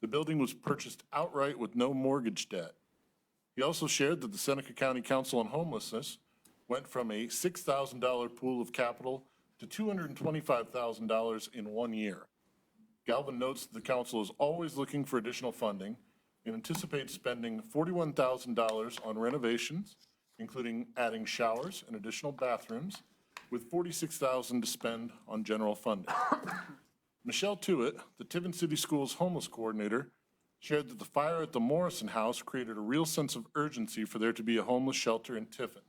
The building was purchased outright with no mortgage debt. He also shared that the Seneca County Council on Homelessness went from a $6,000 pool of capital to $225,000 in 1 year. Galvin notes that the council is always looking for additional funding and anticipates spending $41,000 on renovations, including adding showers and additional bathrooms, with $46,000 to spend on general funding. Michelle Tewitt, the Tiffin City Schools homeless coordinator, shared that the fire at the Morrison House created a real sense of urgency for there to be a homeless shelter in Tiffin.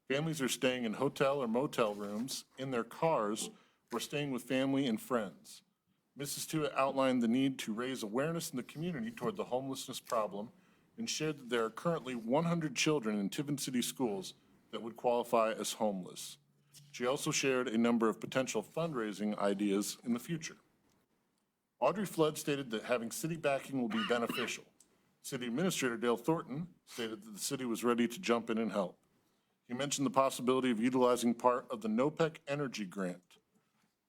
Families are staying in hotel or motel rooms, in their cars, or staying with family and friends. Mrs. Tewitt outlined the need to raise awareness in the community toward the homelessness problem and shared that there are currently 100 children in Tiffin City schools that would qualify as homeless. She also shared a number of potential fundraising ideas in the future. Audrey Flood stated that having city backing will be beneficial. City Administrator Dale Thornton stated that the city was ready to jump in and help. He mentioned the possibility of utilizing part of the NOPEC Energy Grant.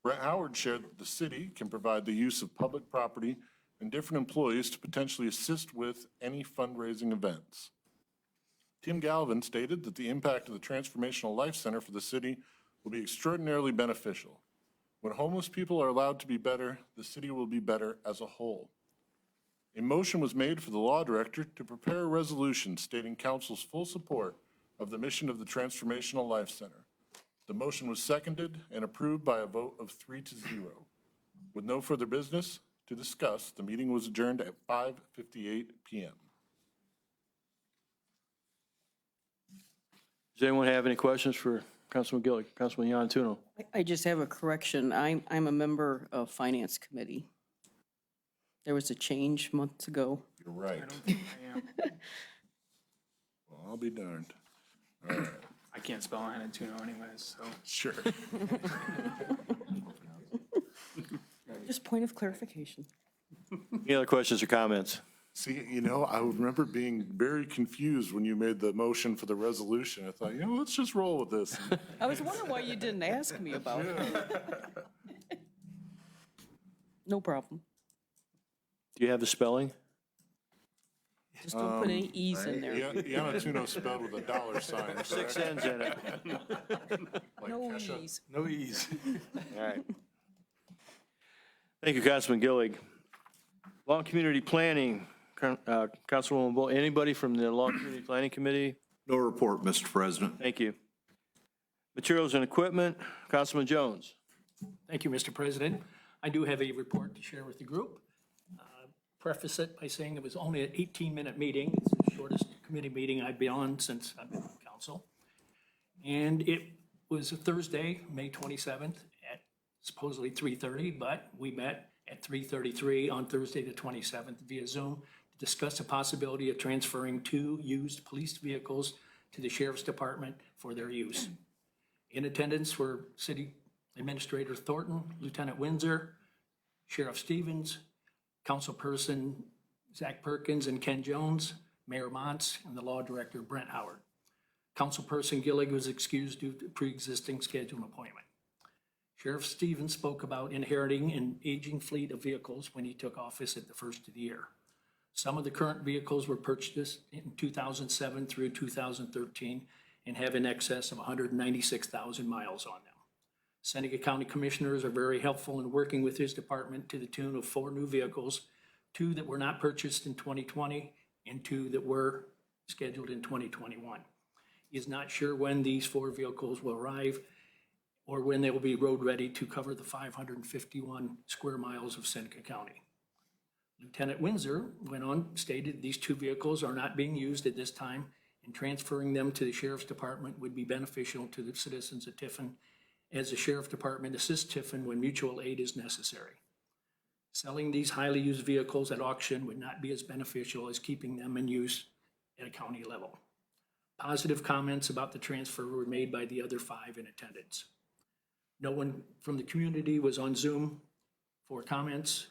Brent Howard shared that the city can provide the use of public property and different employees to potentially assist with any fundraising events. Tim Galvin stated that the impact of the Transformational Life Center for the city will be extraordinarily beneficial. When homeless people are allowed to be better, the city will be better as a whole. A motion was made for the law director to prepare a resolution stating council's full support of the mission of the Transformational Life Center. The motion was seconded and approved by a vote of 3-0. With no further business to discuss, the meeting was adjourned at 5:58 p.m. Does anyone have any questions for Councilman Gillig? Councilman Iantuno? I just have a correction. I'm a member of Finance Committee. There was a change months ago. You're right. I don't think I am. Well, I'll be darned. All right. I can't spell Anatuno anyways, so. Sure. Just point of clarification. Any other questions or comments? See, you know, I remember being very confused when you made the motion for the resolution. I thought, you know, let's just roll with this. I was wondering why you didn't ask me about it. No problem. Do you have the spelling? Just don't put any E's in there. Ianatuno spelled with a $sign. 6 N's in it. Like No Kesha. E's. No E's. All right. Thank you, Councilman Gillig. Long Community Planning, Councilwoman Bull, anybody from the Long Community Planning Committee? No report, Mr. President. Thank you. Materials and Equipment, Councilman Jones. Thank you, Mr. President. I do have a report to share with the group. Preface it by saying it was only an 18-minute meeting. It's the shortest committee meeting I've been on since I've been on council. And it was a Thursday, May 27th at supposedly 3:30, but we met at 3:33 on Thursday the 27th via Zoom to discuss the possibility of transferring 2 used police vehicles to the Sheriff's Department for their use. In attendance were City Administrator Thornton, Lieutenant Windsor, Sheriff Stevens, Councilperson Zach Perkins and Ken Jones, Mayor Montz, and the Law Director Brent Howard. Councilperson Gillig was excused due to pre-existing scheduled appointment. Sheriff Stevens spoke about inheriting an aging fleet of vehicles when he took office at the first of the year. Some of the current vehicles were purchased in 2007 through 2013 and have in excess of 196,000 miles on them. Seneca County Commissioners are very helpful in working with his department to the tune of 4 new vehicles, 2 that were not purchased in 2020 and 2 that were scheduled in 2021. He is not sure when these 4 vehicles will arrive or when they will be road ready to cover the 551 square miles of Seneca County. Lieutenant Windsor went on, stated these 2 vehicles are not being used at this time and transferring them to the Sheriff's Department would be beneficial to the citizens of Tiffin as the Sheriff Department assists Tiffin when mutual aid is necessary. Selling these highly used vehicles at auction would not be as beneficial as keeping them in use at a county level. Positive comments about the transfer were made by the other 5 in attendance. No one from the community was on Zoom for comments.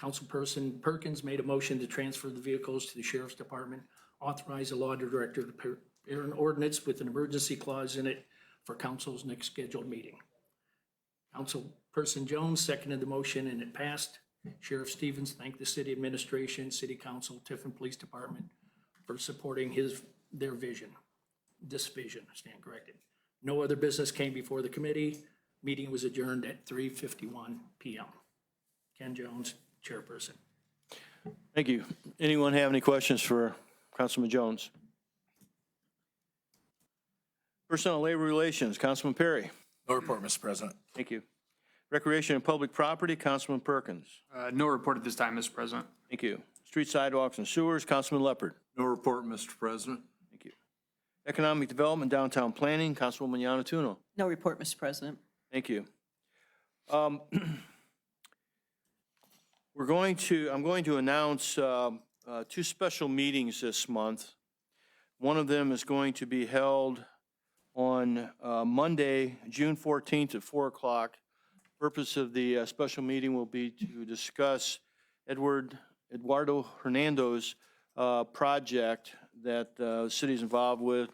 Councilperson Perkins made a motion to transfer the vehicles to the Sheriff's Department, authorize the Law Director to prepare an ordinance with an emergency clause in it for council's next scheduled meeting. Councilperson Jones seconded the motion and it passed Sheriff Stevens thanked the city administration, city council, Tiffin Police Department for supporting their vision, this vision, stand corrected. No other business came before the committee. Meeting was adjourned at 3:51 PM. Ken Jones, chairperson. Thank you. Anyone have any questions for Councilman Jones? Personnel and Labor Relations, Councilman Perry. No report, Mr. President. Thank you. Recreation and Public Property, Councilman Perkins. No report at this time, Mr. President. Thank you. Street Sidewalks and Sewers, Councilman Leopard. No report, Mr. President. Thank you. Economic Development, Downtown Planning, Councilwoman Yanatuno. No report, Mr. President. Thank you. I'm going to announce two special meetings this month. One of them is going to be held on Monday, June 14th at 4 o'clock. Purpose of the special meeting will be to discuss Eduardo Hernando's project that the city is involved with,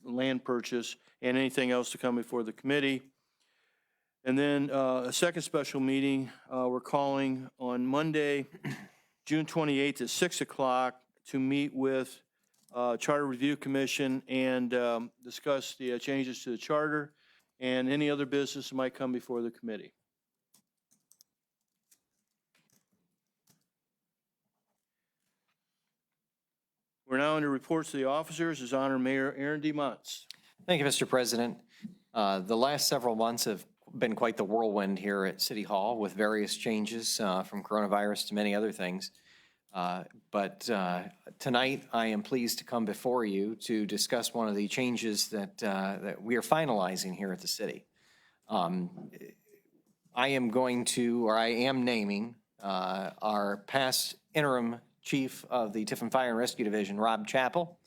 land purchase, and anything else to come before the committee. And then a second special meeting we're calling on Monday, June 28th at 6 o'clock to meet with Charter Review Commission and discuss the changes to the charter and any other business that might come before the committee. We're now under reports to the officers. His Honor Mayor Aaron D. Montz. Thank you, Mr. President. The last several months have been quite the whirlwind here at City Hall with various changes from coronavirus to many other things. But tonight, I am pleased to come before you to discuss one of the changes that we are finalizing here at the city. I am naming our past interim chief of the Tiffin Fire and Rescue Division, Rob Chappell,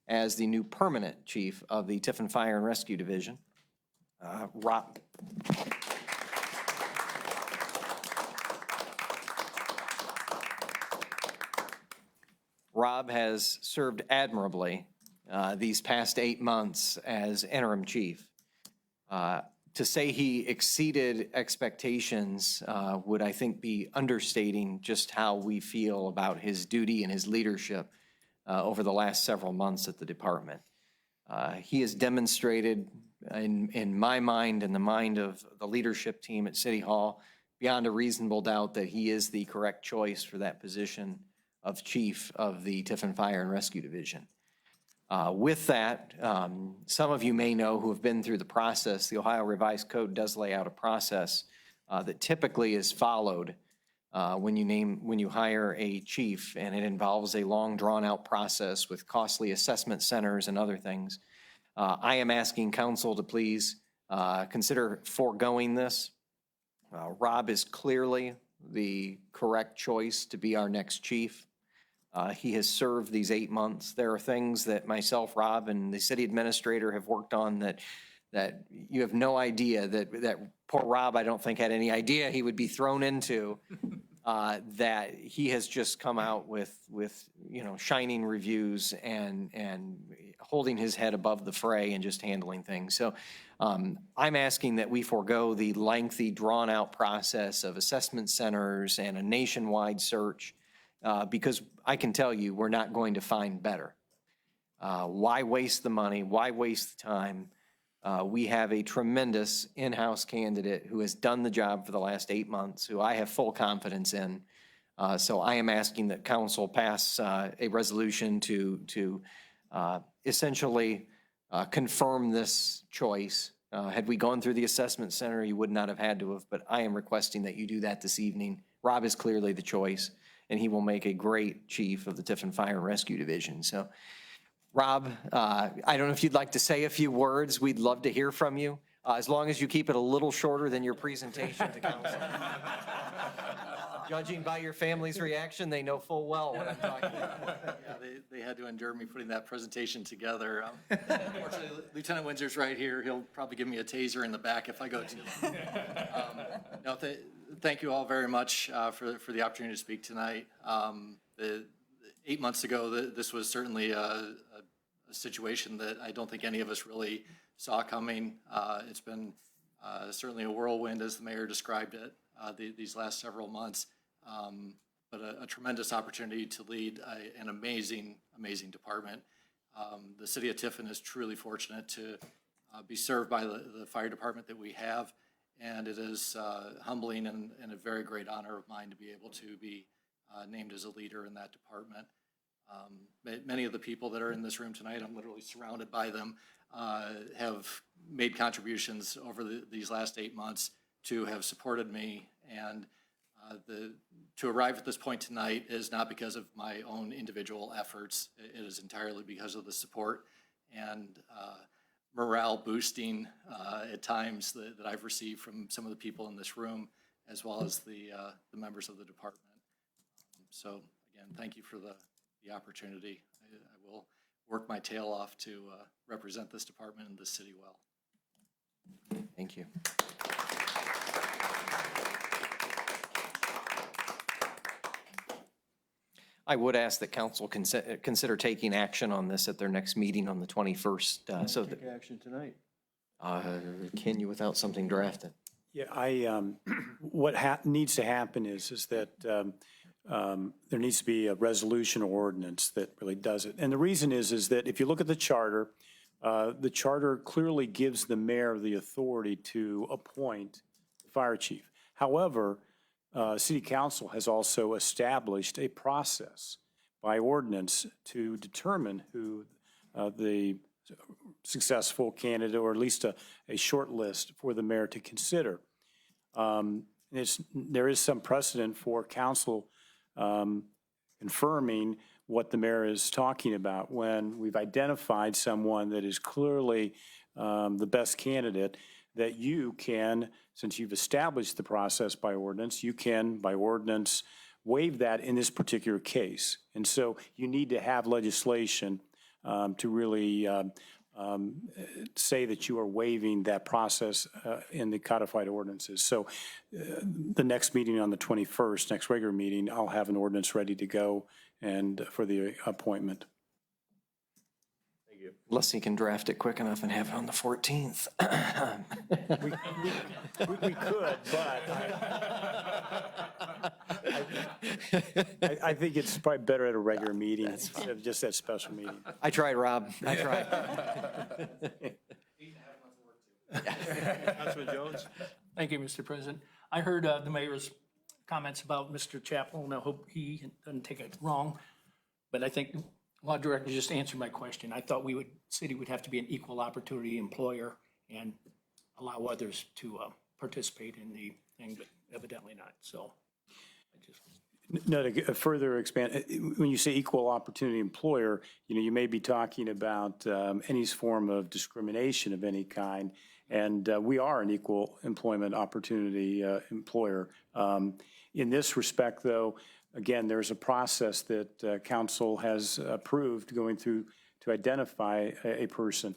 as the new permanent chief of the Tiffin Fire and Rescue Division. Rob has served admirably these past 8 months as interim chief. To say he exceeded expectations would, I think, be understating just how we feel about his duty and his leadership over the last several months at the department. He has demonstrated, in my mind and the mind of the leadership team at City Hall, beyond a reasonable doubt that he is the correct choice for that position of chief of the Tiffin Fire and Rescue Division. With that, some of you may know who have been through the process, the Ohio Revised Code does lay out a process that typically is followed when you hire a chief, and it involves a long drawn-out process with costly assessment centers and other things. I am asking council to please consider foregoing this. Rob is clearly the correct choice to be our next chief. He has served these 8 months. There are things that myself, Rob, and the city administrator have worked on that you have no idea, that poor Rob, I don't think, had any idea he would be thrown into, that he has just come out with shining reviews and holding his head above the fray and just handling things. So I'm asking that we forego the lengthy, drawn-out process of assessment centers and a nationwide search, because I can tell you we're not going to find better. Why waste the money? Why waste the time? We have a tremendous in-house candidate who has done the job for the last 8 months, who I have full confidence in. So I am asking that council pass a resolution to essentially confirm this choice. Had we gone through the assessment center, you would not have had to have, but I am requesting that you do that this evening. Rob is clearly the choice, and he will make a great chief of the Tiffin Fire and Rescue Division. So, Rob, I don't know if you'd like to say a few words. We'd love to hear from you, as long as you keep it a little shorter than your presentation to council. Judging by your family's reaction, they know full well what I'm talking about. Yeah, they had to endure me putting that presentation together. Unfortunately, Lieutenant Windsor's right here. He'll probably give me a taser in the back if I go too long. Thank you all very much for the opportunity to speak tonight. 8 months ago, this was certainly a situation that I don't think any of us really saw coming. It's been certainly a whirlwind, as the mayor described it. these last several months, but a tremendous opportunity to lead an amazing, amazing department. The city of Tiffin is truly fortunate to be served by the fire department that we have, and it is humbling and a very great honor of mine to be able to be named as a leader in that department. Many of the people that are in this room tonight, I'm literally surrounded by them, have made contributions over these last 8 months to have supported me, and to arrive at this point tonight is not because of my own individual efforts. It is entirely because of the support and morale boosting at times that I've received from some of the people in this room, as well as the members of the department. So again, thank you for the opportunity. I will work my tail off to represent this department and this city well. Thank you. I would ask that council consider taking action on this at their next meeting on the 21st. So that, Take action tonight. can you without something drafted? Yeah, what needs to happen is that there needs to be a resolution or ordinance that really does it. And the reason is that if you look at the charter clearly gives the mayor the authority to appoint the fire chief. However, City Council has also established a process by ordinance to determine who the successful candidate, or at least a short list for the mayor to consider. There is some precedent for council confirming what the mayor is talking about. When we've identified someone that is clearly the best candidate, that you can, since you've established the process by ordinance, you can, by ordinance, waive that in this particular case. And so you need to have legislation to really say that you are waiving that process in the codified ordinances. So the next meeting on the 21st, next regular meeting, I'll have an ordinance ready to go and for the appointment. Unless he can draft it quick enough and have it on the 14th. We could, but I think it's probably better at a regular meeting instead of just that special meeting. I tried, Rob. I tried. Councilman Jones? Thank you, Mr. President. I heard the mayor's comments about Mr. Chappell, and I hope he doesn't take it wrong, but I think law director just answered my question. I thought city would have to be an equal opportunity employer and allow others to participate in the thing, but evidently not. So I just. No, to further expand, when you say equal opportunity employer, you may be talking about any form of discrimination of any kind. And we are an equal employment opportunity employer. In this respect, though, again, there's a process that council has approved going through to identify a person.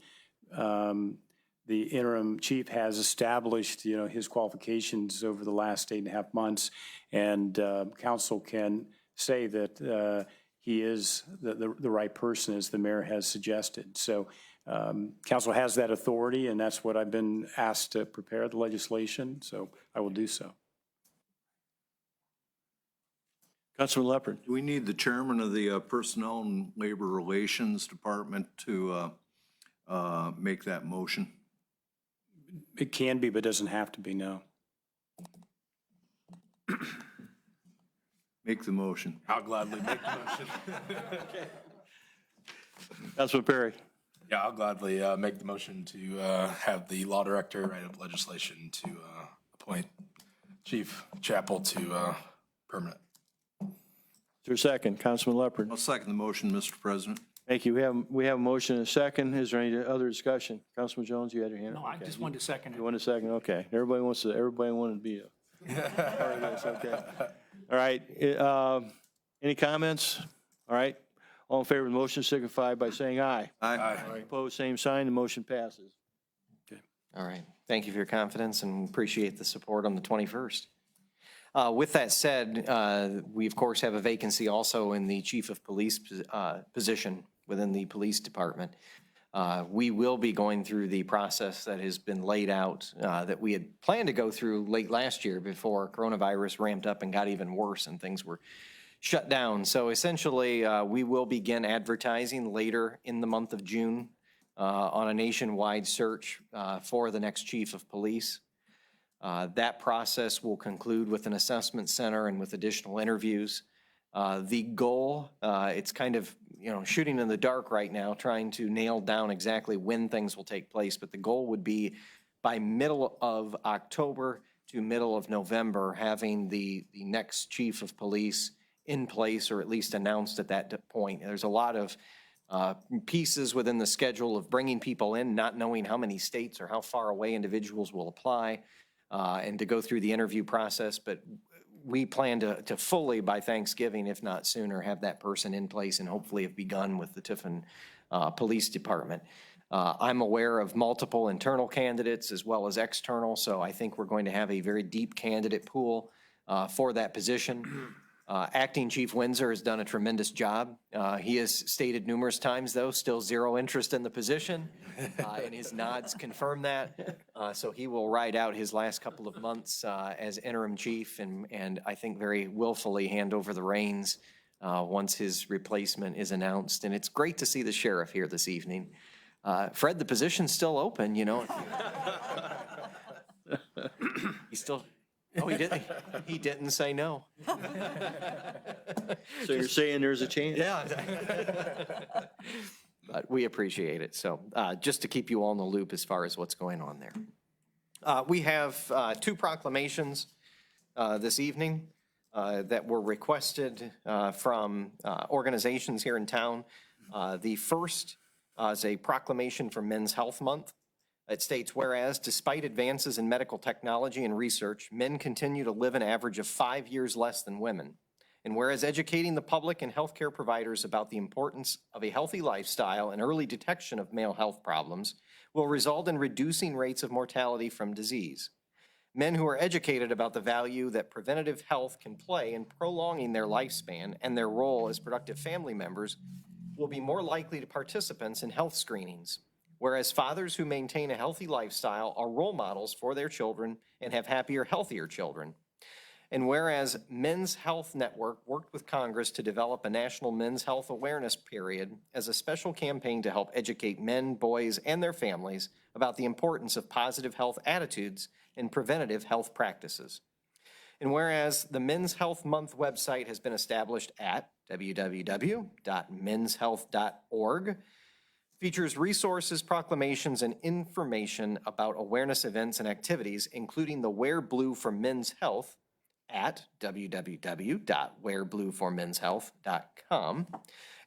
The interim chief has established, his qualifications over the last 8.5 months, and council can say that he is the right person, as the mayor has suggested. So council has that authority, and that's what I've been asked to prepare the legislation, so I will do so. Councilman Leopard? Do we need the chairman of the Personnel and Labor Relations Department to make that motion? It can be, but doesn't have to be, no. Make the motion. I'll gladly make the motion. Councilman Perry? Yeah, I'll gladly make the motion to have the law director write up legislation to appoint Chief Chappell to permanent. Is there a second? Councilman Leopard? I'll second the motion, Mr. President. Thank you. We have a motion and a second. Is there any other discussion? Councilman Jones, you had your hand up? No, I Okay. just wanted to second You it. want a second? Okay. Everybody wanted to be a part of this, okay. All right. Any comments? All right. All in favor of the motion signify by saying aye. Aye. Opposed, same sign. The motion passes. All right. Thank you for your confidence and appreciate the support on the 21st. With that said, we of course have a vacancy also in the chief of police position within the police department. We will be going through the process that has been laid out, that we had planned to go through late last year before coronavirus ramped up and got even worse and things were shut down. So essentially, we will begin advertising later in the month of June on a nationwide search for the next chief of police. That process will conclude with an assessment center and with additional interviews. The goal, it's kind of, shooting in the dark right now, trying to nail down exactly when things will take place, but the goal would be by middle of October to middle of November, having the next chief of police in place or at least announced at that point. There's a lot of pieces within the schedule of bringing people in, not knowing how many states or how far away individuals will apply, and to go through the interview process. But we plan to fully, by Thanksgiving, if not sooner, have that person in place and hopefully have begun with the Tiffin Police Department. I'm aware of multiple internal candidates as well as external, so I think we're going to have a very deep candidate pool for that position. Acting Chief Windsor has done a tremendous job. He has stated numerous times, though, still zero interest in the position, and his nods confirm that. So he will ride out his last couple of months as interim chief and I think very willfully hand over the reins once his replacement is announced. And it's great to see the sheriff here this evening. Fred, the position's still open, He's still... Oh, he didn't. He didn't say no. So you're saying there's a chance? Yeah. But we appreciate it. So just to keep you all in the loop as far as what's going on there. We have two proclamations this evening that were requested from organizations here in town. The first is a proclamation for Men's Health Month. It states, whereas despite advances in medical technology and research, men continue to live an average of 5 years less than women. And whereas educating the public and healthcare providers about the importance of a healthy lifestyle and early detection of male health problems will result in reducing rates of mortality from disease. Men who are educated about the value that preventative health can play in prolonging their lifespan and their role as productive family members will be more likely to participants in health screenings. Whereas fathers who maintain a healthy lifestyle are role models for their children and have happier, healthier children. And whereas Men's Health Network worked with Congress to develop a national men's health awareness period as a special campaign to help educate men, boys, and their families about the importance of positive health attitudes and preventative health practices. And whereas the Men's Health Month website has been established at www.menshealth.org, features resources, proclamations, and information about awareness events and activities, including the Wear Blue for Men's Health at www.wearblueformenshealth.com.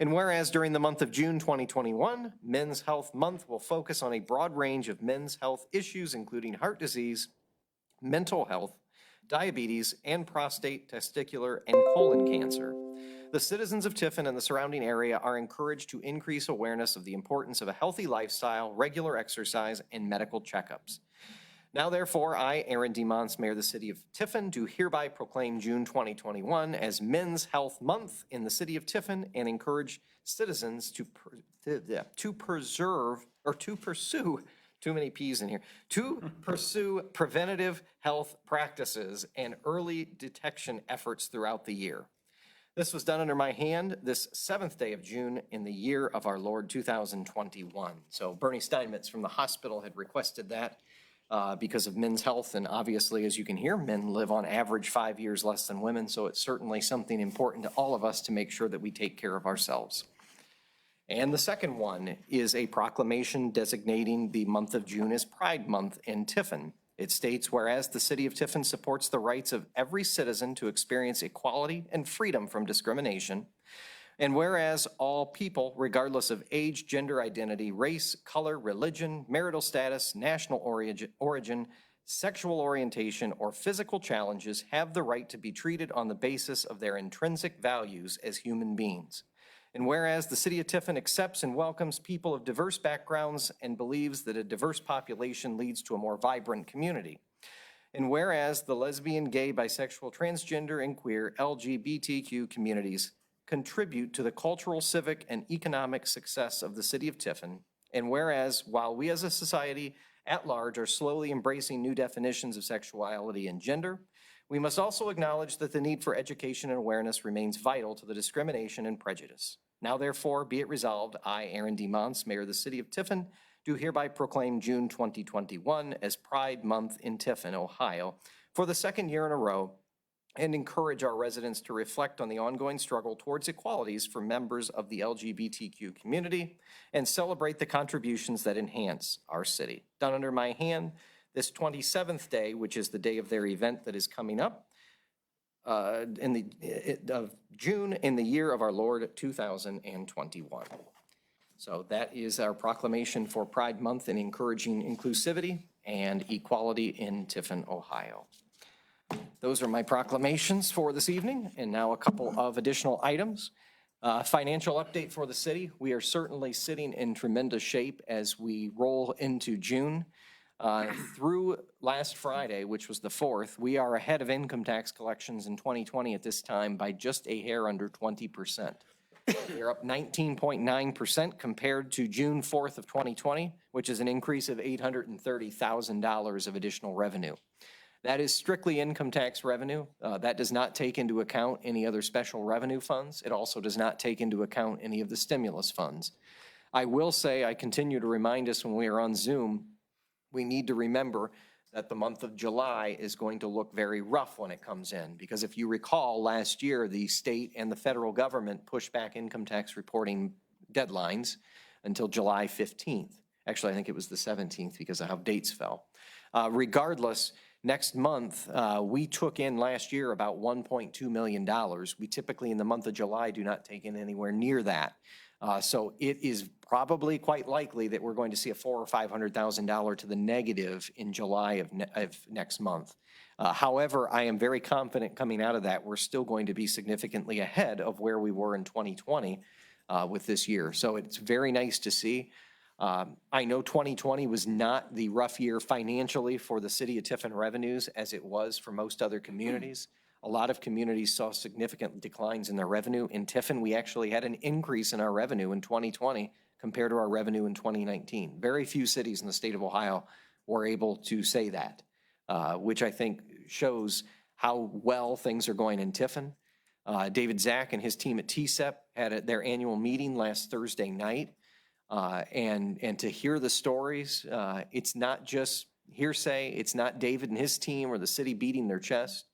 And whereas during the month of June 2021, Men's Health Month will focus on a broad range of men's health issues, including heart disease, mental health, diabetes, and prostate, testicular, and colon cancer. The citizens of Tiffin and the surrounding area are encouraged to increase awareness of the importance of a healthy lifestyle, regular exercise, and medical checkups. Now, therefore, I, Aaron D. Mons, Mayor of the City of Tiffin, do hereby proclaim June 2021 as Men's Health Month in the City of Tiffin and encourage citizens to pursue too many P's in here, to pursue preventative health practices and early detection efforts throughout the year. This was done under my hand this 7th day of June in the year of our Lord 2021. So Bernie Steinmetz from the hospital had requested that because of men's health. And obviously, as you can hear, men live on average 5 years less than women. So it's certainly something important to all of us to make sure that we take care of ourselves. And the second one is a proclamation designating the month of June as Pride Month in Tiffin. It states, whereas the City of Tiffin supports the rights of every citizen to experience equality and freedom from discrimination, and whereas all people, regardless of age, gender identity, race, color, religion, marital status, national origin, sexual orientation, or physical challenges have the right to be treated on the basis of their intrinsic values as human beings. And whereas the City of Tiffin accepts and welcomes people of diverse backgrounds and believes that a diverse population leads to a more vibrant community. And whereas the lesbian, gay, bisexual, transgender, and queer LGBTQ communities contribute to the cultural, civic, and economic success of the City of Tiffin. And whereas, while we as a society at large are slowly embracing new definitions of sexuality and gender, we must also acknowledge that the need for education and awareness remains vital to the discrimination and prejudice. Now therefore, be it resolved, I, Aaron D. Mons, Mayor of the City of Tiffin, do hereby proclaim June 2021 as Pride Month in Tiffin, Ohio, for the second year in a row, and encourage our residents to reflect on the ongoing struggle towards equalities for members of the LGBTQ community and celebrate the contributions that enhance our city. Done under my hand, this 27th day, which is the day of their event that is coming up, of June in the year of our Lord 2021. So that is our proclamation for Pride Month and encouraging inclusivity and equality in Tiffin, Ohio. Those are my proclamations for this evening, and now a couple of additional items. Financial update for the city. We are certainly sitting in tremendous shape as we roll into June. Through last Friday, which was the 4th, we are ahead of income tax collections in 2020 at this time by just a hair under 20%. We're up 19.9% compared to June 4th of 2020, which is an increase of $830,000 of additional revenue. That is strictly income tax revenue. That does not take into account any other special revenue funds. It also does not take into account any of the stimulus funds. I will say, I continue to remind us when we are on Zoom, we need to remember that the month of July is going to look very rough when it comes in. Because if you recall, last year, the state and the federal government pushed back income tax reporting deadlines until July 15th. Actually, I think it was the 17th because of how dates fell. Regardless, next month, we took in last year about $1.2 million. We typically in the month of July do not take in anywhere near that. So it is probably quite likely that we're going to see a $400,000 or $500,000 to the negative in July of next month. However, I am very confident coming out of that, we're still going to be significantly ahead of where we were in 2020 with this year. So it's very nice to see. I know 2020 was not the rough year financially for the city of Tiffin revenues as it was for most other communities. A lot of communities saw significant declines in their revenue. In Tiffin, we actually had an increase in our revenue in 2020 compared to our revenue in 2019. Very few cities in the state of Ohio were able to say that, which I think shows how well things are going in Tiffin. David Zach and his team at TSEP had their annual meeting last Thursday night. And to hear the stories, it's not just hearsay. It's not David and his team or the city beating their chest.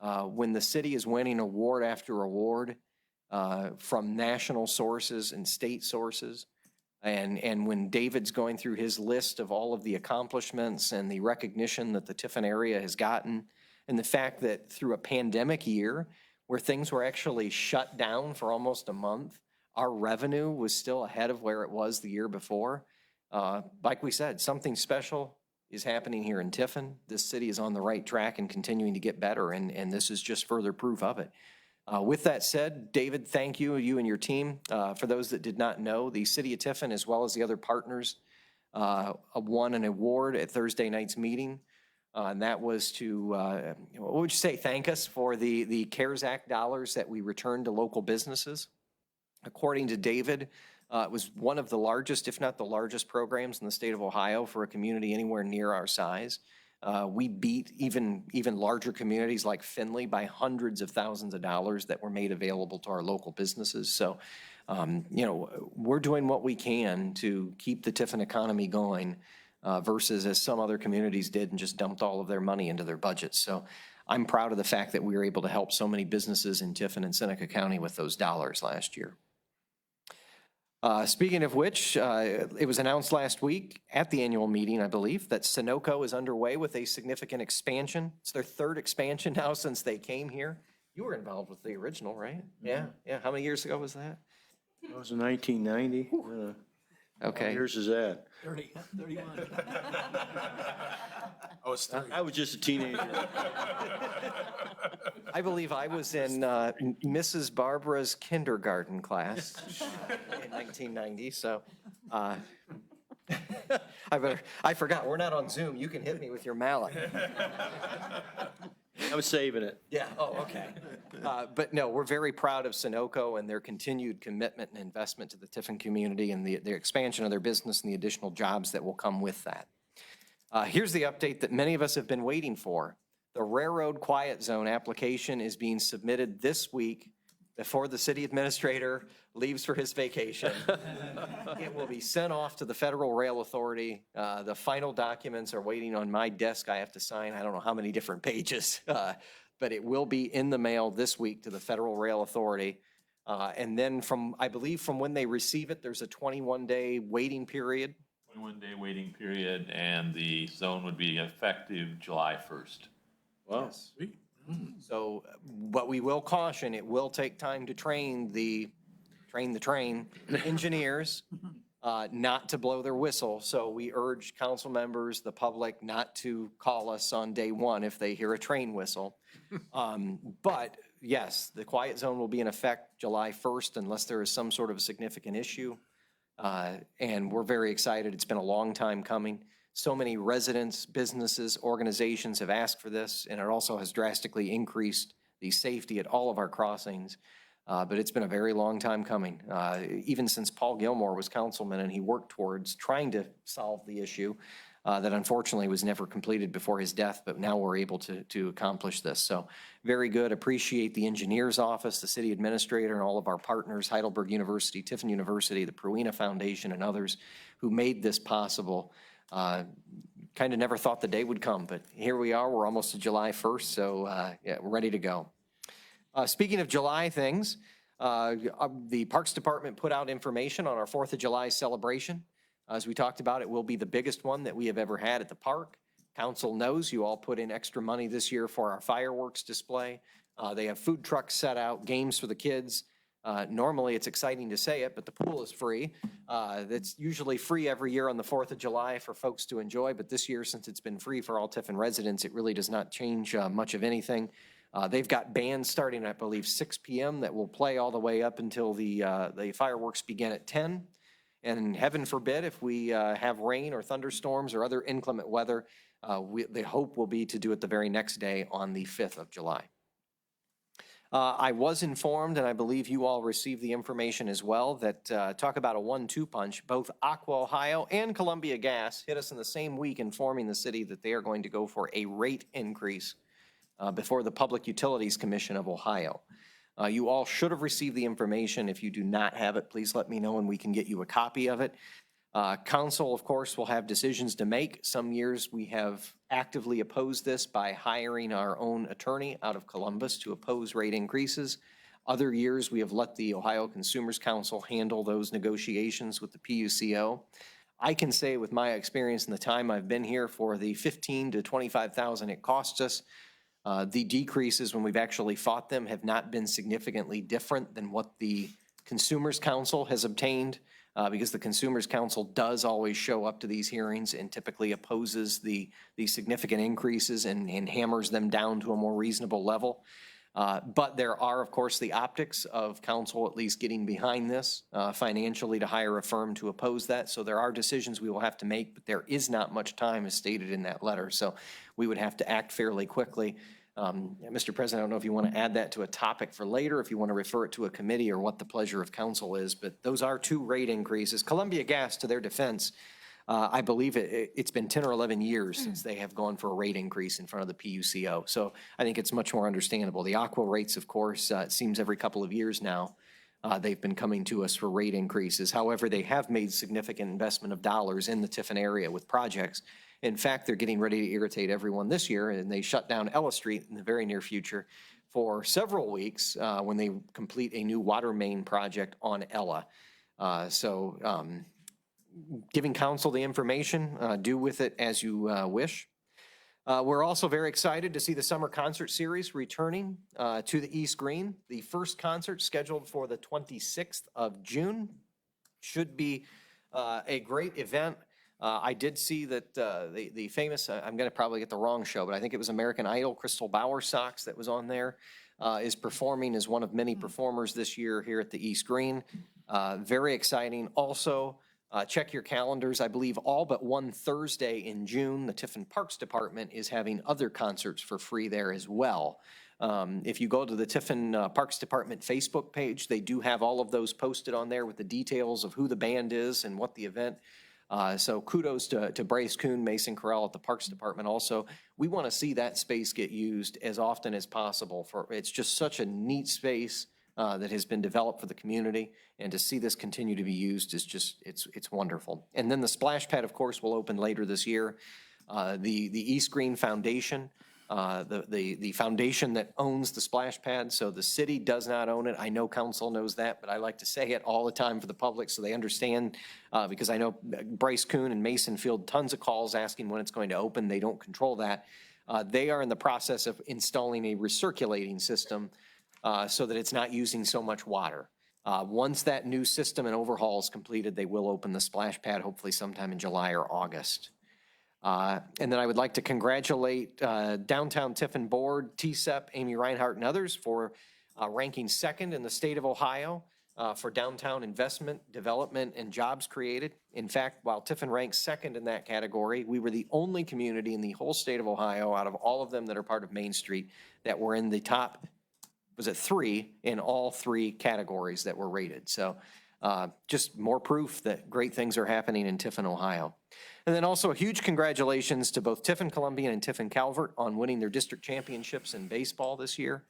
When the city is winning award after award from national sources and state sources, and when David's going through his list of all of the accomplishments and the recognition that the Tiffin area has gotten, and the fact that through a pandemic year where things were actually shut down for almost a month, our revenue was still ahead of where it was the year before. Like we said, something special is happening here in Tiffin. This city is on the right track and continuing to get better, and this is just further proof of it. With that said, David, thank you, you and your team. For those that did not know, the city of Tiffin, as well as the other partners, won an award at Thursday night's meeting. And that was to, what would you say, thank us for the CARES Act dollars that we returned to local businesses. According to David, it was one of the largest, if not the largest programs in the state of Ohio for a community anywhere near our size. We beat even larger communities like Findlay by hundreds of thousands of dollars that were made available to our local businesses. So, we're doing what we can to keep the Tiffin economy going versus as some other communities did and just dumped all of their money into their budgets. So I'm proud of the fact that we were able to help so many businesses in Tiffin and Seneca County with those dollars last year. Speaking of which, it was announced last week at the annual meeting, I believe, that Sunoco is underway with a significant expansion. It's their third expansion now since they came here. You were involved with the original, right? Yeah. How many years ago was that? It was in 1990. Okay. How many years is that? 31. Oh, it's 30. I was just a teenager. I believe I was in Mrs. Barbara's kindergarten class in 1990, so I forgot, we're not on Zoom. You can hit me with your mallet. I'm saving it. Yeah, oh, okay. But no, we're very proud of Sunoco and their continued commitment and investment to the Tiffin community and the expansion of their business and the additional jobs that will come with that. Here's the update that many of us have been waiting for. The Railroad Quiet Zone application is being submitted this week before the city administrator leaves for his vacation. It will be sent off to the Federal Rail Authority. The final documents are waiting on my desk. I have to sign, I don't know how many different pages, but it will be in the mail this week to the Federal Rail Authority. And then I believe from when they receive it, there's a 21-day waiting period. 21-day waiting period, and the zone would be effective July 1st. Wow. Sweet. So, but we will caution, it will take time to train the engineers not to blow their whistle. So we urge council members, the public, not to call us on day one if they hear a train whistle. But yes, the quiet zone will be in effect July 1st unless there is some sort of a significant issue. And we're very excited. It's been a long time coming. So many residents, businesses, organizations have asked for this, and it also has drastically increased the safety at all of our crossings. But it's been a very long time coming, even since Paul Gilmore was councilman, and he worked towards trying to solve the issue that unfortunately was never completed before his death, but now we're able to accomplish this. So very good. Appreciate the engineer's office, the city administrator, and all of our partners, Heidelberg University, Tiffin University, the Pruina Foundation, and others who made this possible. Kind of never thought the day would come, but here we are. We're almost to July 1st, so yeah, we're ready to go. Speaking of July things, the Parks Department put out information on our 4th of July celebration. As we talked about, it will be the biggest one that we have ever had at the park. Council knows you all put in extra money this year for our fireworks display. They have food trucks set out, games for the kids. Normally, it's exciting to say it, but the pool is free. It's usually free every year on the 4th of July for folks to enjoy, but this year, since it's been free for all Tiffin residents, it really does not change much of anything. They've got bands starting, I believe, 6 p.m. that will play all the way up until the fireworks begin at 10. And heaven forbid, if we have rain or thunderstorms or other inclement weather, the hope will be to do it the very next day on the 5th of July. I was informed, and I believe you all received the information as well, that talk about a 1-2 punch. Both Aqua Ohio and Columbia Gas hit us in the same week, informing the city that they are going to go for a rate increase before the Public Utilities Commission of Ohio. You all should have received the information. If you do not have it, please let me know and we can get you a copy of it. Council, of course, will have decisions to make. Some years we have actively opposed this by hiring our own attorney out of Columbus to oppose rate increases. Other years we have let the Ohio Consumers Council handle those negotiations with the PUCO. I can say with my experience in the time I've been here, for the $15,000 to $25,000 it costs us, the decreases when we've actually fought them have not been significantly different than what the Consumers Council has obtained, because the Consumers Council does always show up to these hearings and typically opposes the significant increases and hammers them down to a more reasonable level. But there are, of course, the optics of council at least getting behind this financially to hire a firm to oppose that. So there are decisions we will have to make, but there is not much time as stated in that letter. So we would have to act fairly quickly. Mr. President, I don't know if you want to add that to a topic for later, if you want to refer it to a committee or what the pleasure of council is, but those are 2 rate increases. Columbia Gas, to their defense, I believe it's been 10 or 11 years since they have gone for a rate increase in front of the PUCO. So I think it's much more understandable. The Aqua rates, of course, it seems every couple of years now, they've been coming to us for rate increases. However, they have made significant investment of dollars in the Tiffin area with projects. In fact, they're getting ready to irritate everyone this year, and they shut down Ella Street in the very near future for several weeks when they complete a new water main project on Ella. Giving council the information, do with it as you wish. We're also very excited to see the summer concert series returning to the East Green. The first concert scheduled for the 26th of June. Should be a great event. I did see that the famous, I'm going to probably get the wrong show, but I think it was American Idol, Crystal Bowersox that was on there, is performing as one of many performers this year here at the East Green. Very exciting. Also, Check your calendars. I believe all but one Thursday in June, the Tiffin Parks Department is having other concerts for free there as well. If you go to the Tiffin Parks Department Facebook page, they do have all of those posted on there with the details of who the band is and what the event. So kudos to Bryce Kuhn, Mason Corral at the Parks Department also. We want to see that space get used as often as possible. It's just such a neat space that has been developed for the community, and to see this continue to be used is just, it's wonderful. And then the splash pad, of course, will open later this year. The East Green Foundation, the foundation that owns the splash pad, so the city does not own it. I know council knows that, but I like to say it all the time for the public so they understand, because I know Bryce Kuhn and Mason field tons of calls asking when it's going to open. They don't control that. They are in the process of installing a recirculating system so that it's not using so much water. Once that new system and overhaul is completed, they will open the splash pad hopefully sometime in July or August. And then I would like to congratulate Downtown Tiffin Board, TSEP, Amy Reinhardt, and others for ranking second in the state of Ohio for downtown investment, development, and jobs created. In fact, while Tiffin ranks second in that category, we were the only community in the whole state of Ohio out of all of them that are part of Main Street that were in the top, was it 3 in all 3 categories that were rated. So just more proof that great things are happening in Tiffin, Ohio. And then also a huge congratulations to both Tiffin Columbian and Tiffin Calvert on winning their district championships in baseball this year.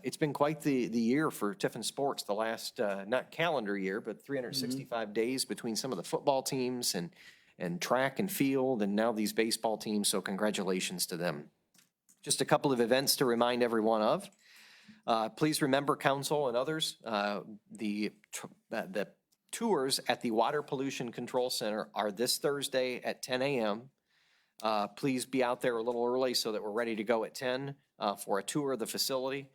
It's been quite the year for Tiffin sports, the last, not calendar year, but 365 days between some of the football teams and track and field, and now these baseball teams, so congratulations to them. Just a couple of events to remind everyone of. Please remember, council and others, the tours at the Water Pollution Control Center are this Thursday at 10 a.m. Please be out there a little early so that we're ready to go at 10 for a tour of the facility.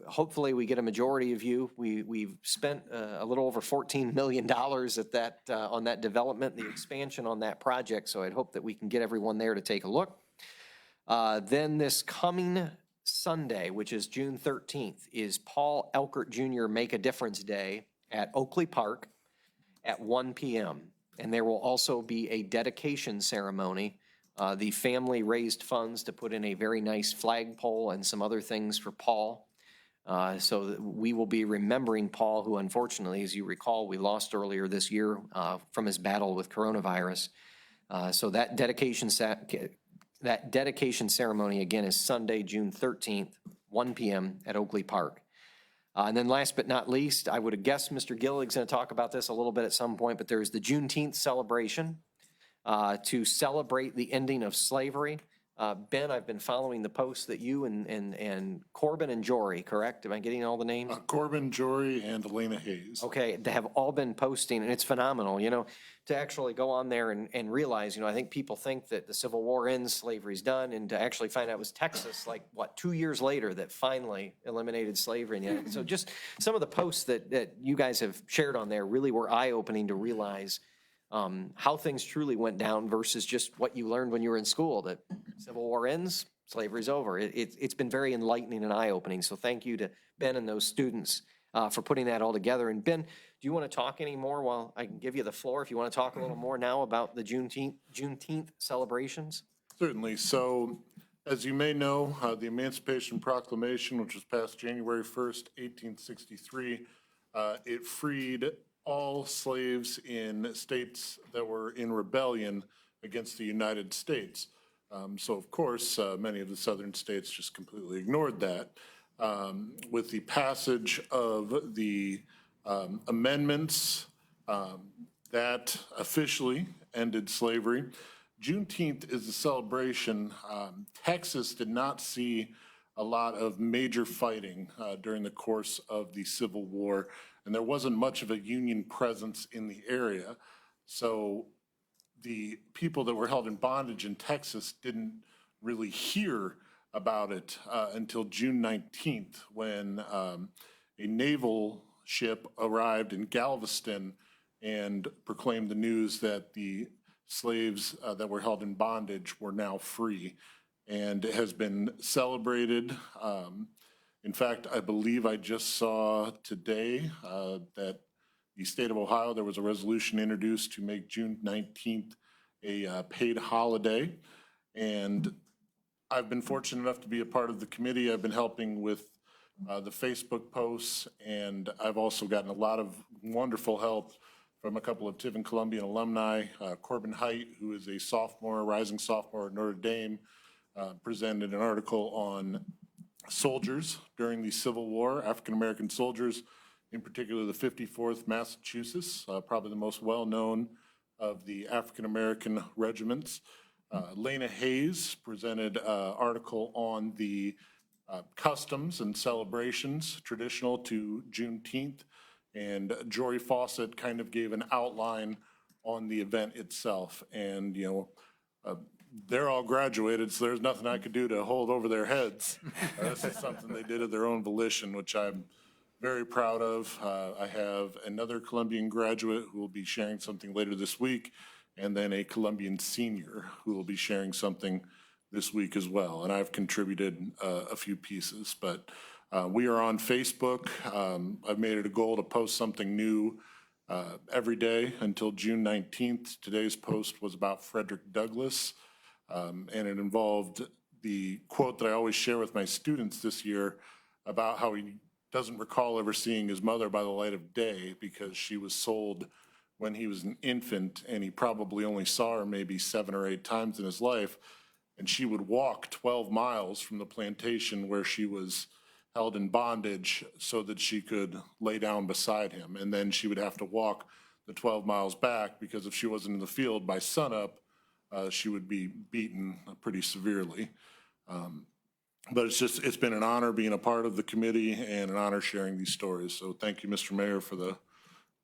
Hopefully we get a majority of you. We've spent a little over $14 million at that, on that development, the expansion on that project, so I'd hope that we can get everyone there to take a look. Then this coming Sunday, which is June 13th, is Paul Elkert Jr. Make a Difference Day at Oakley Park at 1 p.m. And there will also be a dedication ceremony. The family raised funds to put in a very nice flagpole and some other things for Paul. So that we will be remembering Paul, who unfortunately, as you recall, we lost earlier this year from his battle with coronavirus. So that dedication ceremony, again, is Sunday, June 13th, 1 p.m. at Oakley Park. And then last but not least, I would have guessed Mr. Gillig's going to talk about this a little bit at some point, but there's the Juneteenth celebration to celebrate the ending of slavery. Ben, I've been following the posts that you and Corbin and Jory, correct? Am I getting all the names? Corbin, Jory, and Elena Hayes. Okay, they have all been posting, and it's phenomenal, you know, to actually go on there and realize, you know, I think people think that the Civil War ends, slavery's done, and to actually find out it was Texas, like, what, 2 years later that finally eliminated slavery. And so just some of the posts that you guys have shared on there really were eye-opening to realize how things truly went down versus just what you learned when you were in school, that Civil War ends, slavery's over. It's been very enlightening and eye-opening. So thank you to Ben and those students for putting that all together. And Ben, do you want to talk any more while I can give you the floor? If you want to talk a little more now about the Juneteenth celebrations? Certainly. So as you may know, the Emancipation Proclamation, which was passed January 1st, 1863, it freed all slaves in states that were in rebellion against the United States. So of course, many of the southern states just completely ignored that. With the passage of the amendments that officially ended slavery, Juneteenth is a celebration. Texas did not see a lot of major fighting during the course of the Civil War, and there wasn't much of a Union presence in the area. So the people that were held in bondage in Texas didn't really hear about it until June 19th, when a naval ship arrived in Galveston and proclaimed the news that the slaves that were held in bondage were now free. And it has been celebrated. In fact, I believe I just saw today that the state of Ohio, there was a resolution introduced to make June 19th a paid holiday. And I've been fortunate enough to be a part of the committee. I've been helping with the Facebook posts, and I've also gotten a lot of wonderful help from a couple of Tiffin Columbian alumni. Corbin Height, who is a sophomore, rising sophomore at Notre Dame, presented an article on soldiers during the Civil War, African-American soldiers, in particular the 54th Massachusetts, probably the most well-known of the African-American regiments. Lena Hayes presented an article on the customs and celebrations traditional to Juneteenth, and Jory Fawcett kind of gave an outline on the event itself. And, they're all graduated, so there's nothing I could do to hold over their heads. This is something they did of their own volition, which I'm very proud of. I have another Columbian graduate who will be sharing something later this week, and then a Columbian senior who will be sharing something this week as well. And I've contributed a few pieces, but we are on Facebook. I've made it a goal to post something new every day until June 19th. Today's post was about Frederick Douglass, and it involved the quote that I always share with my students this year about how he doesn't recall ever seeing his mother by the light of day because she was sold when he was an infant, and he probably only saw her maybe 7 or 8 times in his life. And she would walk 12 miles from the plantation where she was held in bondage so that she could lay down beside him. And then she would have to walk the 12 miles back because if she wasn't in the field by sunup, she would be beaten pretty severely. But it's been an honor being a part of the committee and an honor sharing these stories. So thank you, Mr. Mayor, for the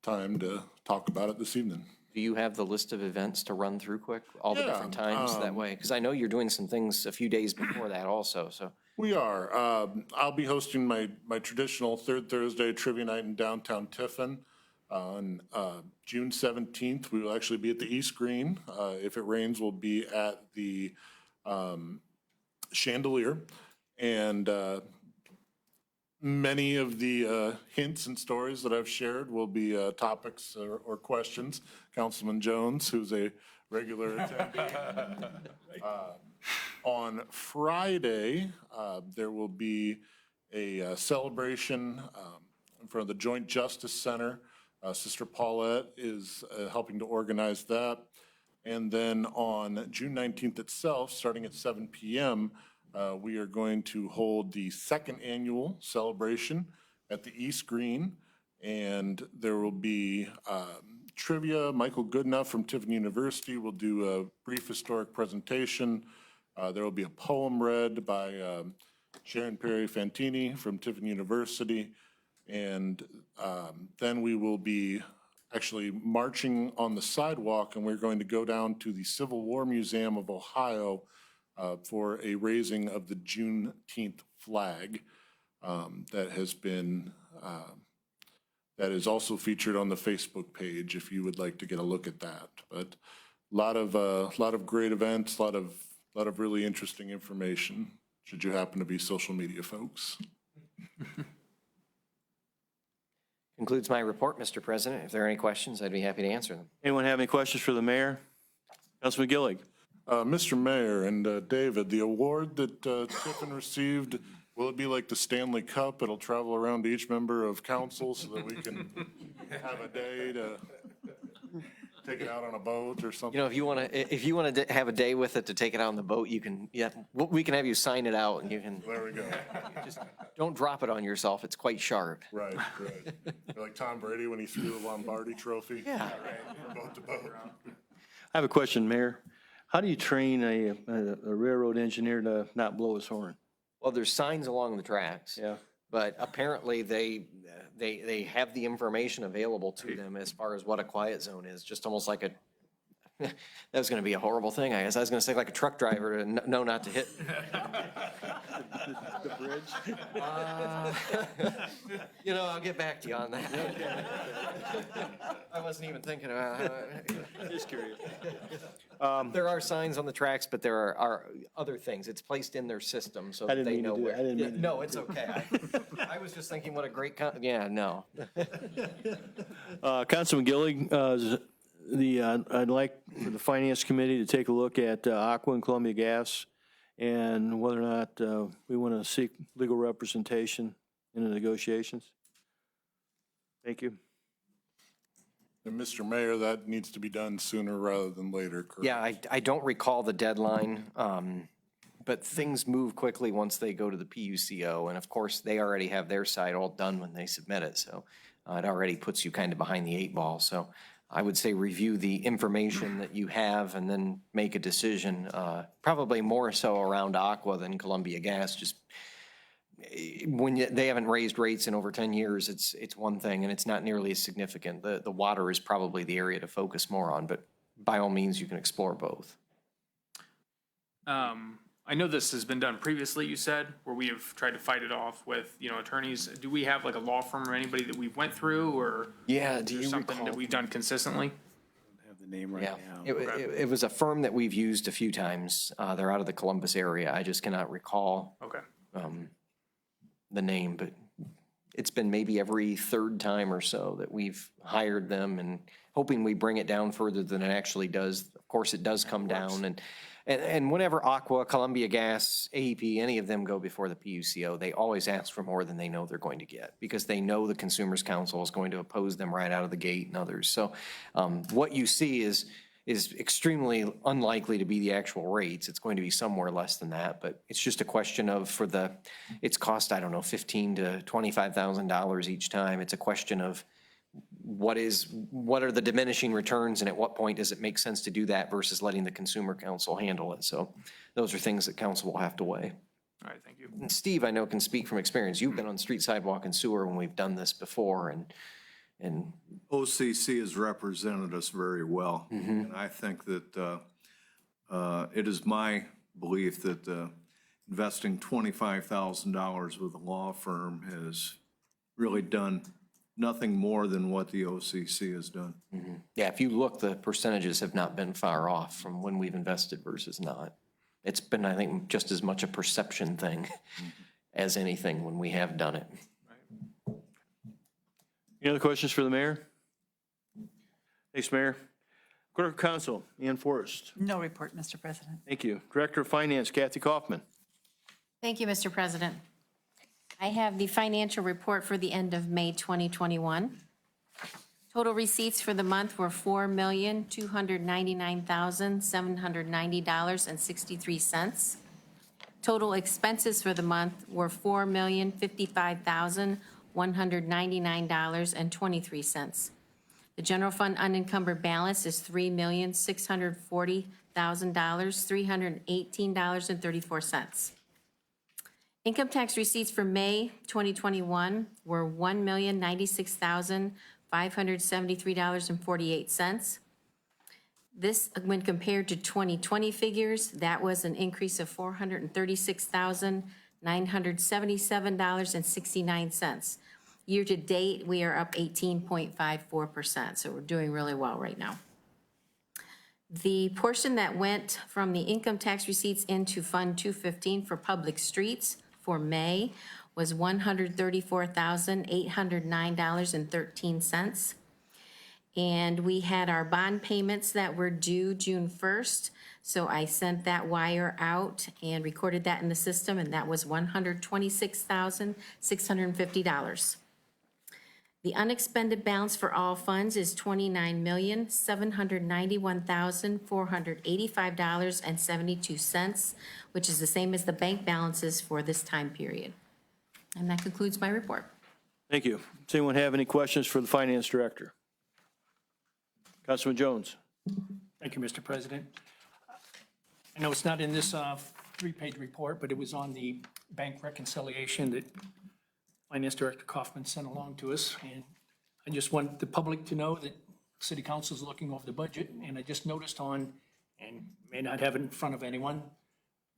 time to talk about it this evening. Do you have the list of events to run through quick, all the different times that way? Because I know you're doing some things a few days before that also, so. We are. I'll be hosting my traditional third Thursday trivia night in downtown Tiffin on June 17th. We will actually be at the East Green. If it rains, we'll be at the Chandelier. And many of the hints and stories that I've shared will be topics or questions. Councilman Jones, who's a regular attendee. On Friday, there will be a celebration in front of the Joint Justice Center. Sister Paulette is helping to organize that. And then on June 19th itself, starting at 7 p.m., we are going to hold the second annual celebration at the East Green, and there will be trivia. Michael Goodenough from Tiffin University will do a brief historic presentation. There will be a poem read by Sharon Perry Fantini from Tiffin University, and then we will be actually marching on the sidewalk, and we're going to go down to the Civil War Museum of Ohio for a raising of the Juneteenth flag that has been, that is also featured on the Facebook page if you would like to get a look at that. But a lot of great events, a lot of really interesting information, should you happen to be social media folks. Concludes my report, Mr. President. If there are any questions, I'd be happy to answer them. Anyone have any questions for the mayor? Councilman Gillig. Mr. Mayor and David, the award that Tiffin received, will it be like the Stanley Cup? It'll travel around to each member of council so that we can have a day to take it out on a boat or something? You know, if you want to have a day with it to take it out on the boat, you can, yeah, we can have you sign it out and you can. There we go. Just don't drop it on yourself. It's quite sharp. Right. You're like Tom Brady when he threw the Lombardi trophy. Yeah. From boat to boat. I have a question, Mayor. How do you train a railroad engineer to not blow his horn? Well, there's signs along the tracks. Yeah. But apparently they have the information available to them as far as what a quiet zone is, just almost like a, that was going to be a horrible thing, I guess. I was going to say like a truck driver to know not to hit The bridge? You know, I'll get back to you on that. I wasn't even thinking about it. Just curious. There are signs on the tracks, but there are other things. It's placed in their system so I that didn't they mean to know do where. that. I didn't Yeah, mean to do no, it's okay. I was just thinking what a great, yeah, no. Councilman Gillig, I'd like for the Finance Committee to take a look at Aqua and Columbia Gas and whether or not we want to seek legal representation in the negotiations. Thank you. And Mr. Mayor, that needs to be done sooner rather than later, correct? Yeah, I don't recall the deadline, but things move quickly once they go to the PUCO. And of course, they already have their side all done when they submit it. So it already puts you kind of behind the 8 ball. So I would say review the information that you have and then make a decision, probably more so around Aqua than Columbia Gas. Just when they haven't raised rates in over 10 years, it's one thing, and it's not nearly as significant. The water is probably the area to focus more on, but by all means, you can explore both. I know this has been done previously, you said, where we have tried to fight it off with, attorneys. Do we have like a law firm or anybody that we went through, or Yeah, is do there you something recall? that we've done consistently? I have the name right Yeah, now. it was a firm that we've used a few times. They're out of the Columbus area. I just cannot recall Okay. the name, but it's been maybe every third time or so that we've hired them and hoping we bring it down further than it actually does. Of course, it does come down, and whenever Aqua, Columbia Gas, AEP, any of them go before the PUCO, they always ask for more than they know they're going to get because they know the Consumers Council is going to oppose them right out of the gate and others. So what you see is extremely unlikely to be the actual rates. It's going to be somewhere less than that, but it's just a question of it's cost, I don't know, $15,000 to $25,000 each time. It's a question of what are the diminishing returns and at what point does it make sense to do that versus letting the Consumer Council handle it. So those are things that council will have to weigh. All right, thank you. And Steve, I know, can speak from experience. You've been on street, sidewalk, and sewer when we've done this before, and OCC has represented us very well. And I think that it is my belief that investing $25,000 with a law firm has really done nothing more than what the OCC has done. yeah, if you look, the percentages have not been far off from when we've invested versus not. It's been, I think, just as much a perception thing as anything when we have done it. Any other questions for the mayor? Thanks, Mayor. Clerk of Council, Ian Forrest. No report, Mr. President. Thank you. Director of Finance, Kathy Kaufman. Thank you, Mr. President. I have the financial report for the end of May 2021. Total receipts for the month were $4,299,790.63. Total expenses for the month were $4,055,199.23. The general fund unencumbered balance is $3,640,318.34. Income tax receipts for May 2021 were $1,096,573.48. This, when compared to 2020 figures, that was an increase of $436,977.69. Year-to-date, we are up 18.54%, so we're doing really well right now. The portion that went from the income tax receipts into Fund 215 for public streets for May was $134,809.13. And we had our bond payments that were due June 1st, so I sent that wire out and recorded that in the system, and that was $126,650. The unexpended balance for all funds is $29,791,485.72, which is the same as the bank balances for this time period. And that concludes my report. Thank you. Does anyone have any questions for the Finance Director? Councilman Jones. Thank you, Mr. President. I know it's not in this 3-page report, but it was on the bank reconciliation that Finance Director Kaufman sent along to us. And I just want the public to know that City Council is looking over the budget. And I just noticed on, and may not have it in front of anyone,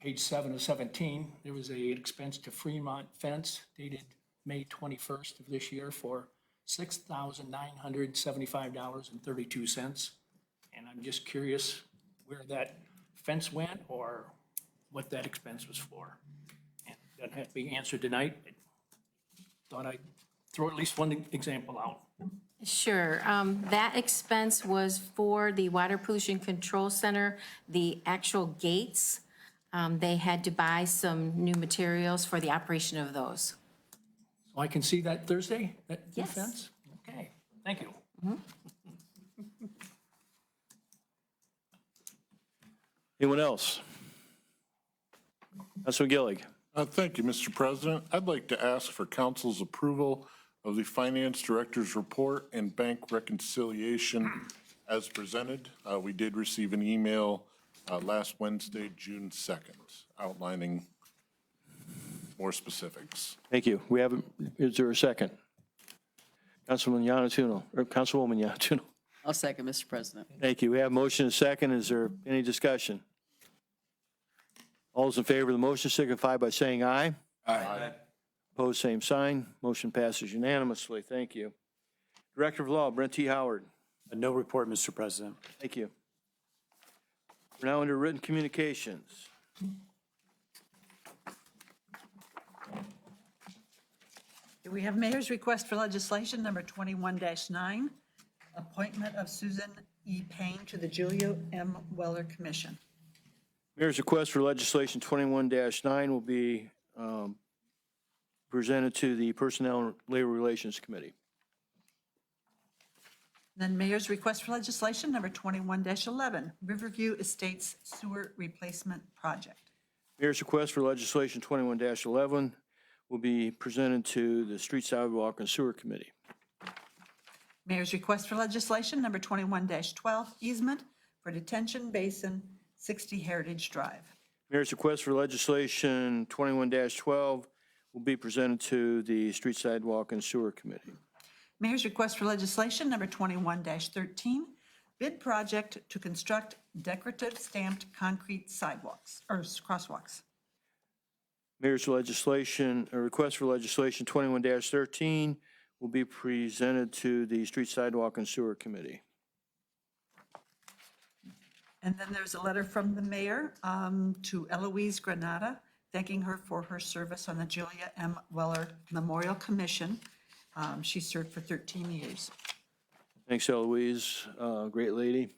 page 7 of 17, there was an expense to Fremont Fence dated May 21st of this year for $6,975.32. And I'm just curious where that fence went or what that expense was for. And it doesn't have to be answered tonight. I thought I'd throw at least one example out. Sure. That expense was for the Water Pollution Control Center, the actual gates. They had to buy some new materials for the operation of those. So I can see that Thursday, that new Yes. fence? Okay, thank you. Anyone else? Councilman Gillig. Thank you, Mr. President. I'd like to ask for council's approval of the finance director's report and bank reconciliation as presented. We did receive an email last Wednesday, June 2nd, outlining more specifics. Thank you. Is there a second? Councilwoman Yanatuno. I'll second, Mr. President. Thank you. We have motion and second. Is there any discussion? All those in favor of the motion signify by saying aye. Aye. Opposed, same sign. Motion passes unanimously. Thank you. Director of Law, Brent T. Howard. No report, Mr. President. Thank you. We're now under written communications. We have Mayor's request for legislation number 21-9, appointment of Susan E. Payne to the Julia M. Weller Commission. Mayor's request for legislation 21-9 will be presented to the Personnel and Labor Relations Committee. Then Mayor's request for legislation number 21-11, Riverview Estates Sewer Replacement Project. Mayor's request for legislation 21-11 will be presented to the Street, Sidewalk, and Sewer Committee. Mayor's request for legislation number 21-12, easement for detention basin 60 Heritage Drive. Mayor's request for legislation 21-12 will be presented to the Street, Sidewalk, and Sewer Committee. Mayor's request for legislation number 21-13, bid project to construct decorative stamped concrete sidewalks, or crosswalks. Mayor's request for legislation 21-13 will be presented to the Street, Sidewalk, and Sewer Committee. And then there's a letter from the mayor to Eloise Granata, thanking her for her service on the Julia M. Weller Memorial Commission. She served for 13 years. Thanks, Eloise. Great lady.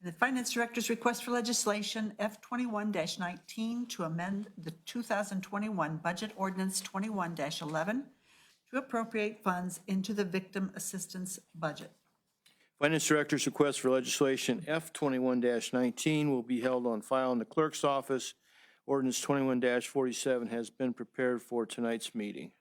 The Finance Director's request for legislation F21-19 to amend the 2021 Budget Ordinance 21-11 to appropriate funds into the Victim Assistance Budget. Finance Director's request for legislation F21-19 will be held on file in the clerk's office. Ordinance 21-47 has been prepared for tonight's meeting.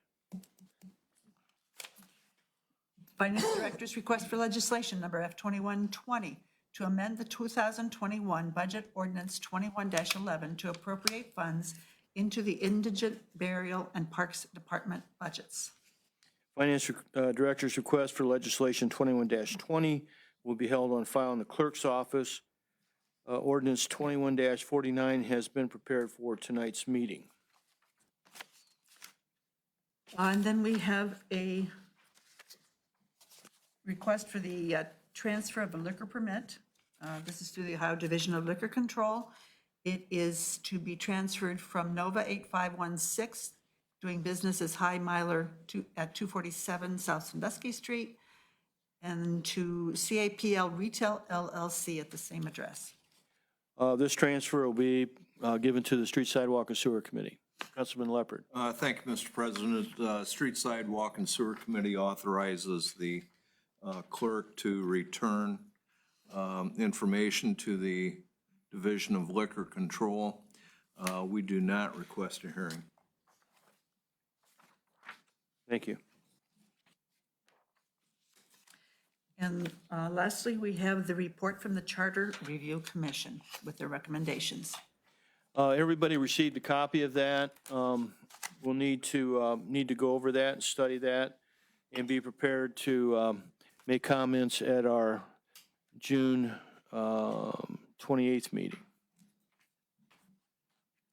Finance Director's request for legislation number F21-20 to amend the 2021 Budget Ordinance 21-11 to appropriate funds into the Indigent Burial and Parks Department budgets. Finance Director's request for legislation 21-20 will be held on file in the clerk's office. Ordinance 21-49 has been prepared for tonight's meeting. And then we have a request for the transfer of a liquor permit. This is through the Ohio Division of Liquor Control. It is to be transferred from Nova 8516, doing business as High Miler at 247 South Sandusky Street, and to CAPL Retail LLC at the same address. This transfer will be given to the Street, Sidewalk, and Sewer Committee. Councilman Leopard. Thank you, Mr. President. Street, Sidewalk, and Sewer Committee authorizes the clerk to return information to the Division of Liquor Control. We do not request a hearing. Thank you. And lastly, we have the report from the Charter Review Commission with their recommendations. Everybody received a copy of that. We'll need to go over that and study that and be prepared to make comments at our June 28th meeting.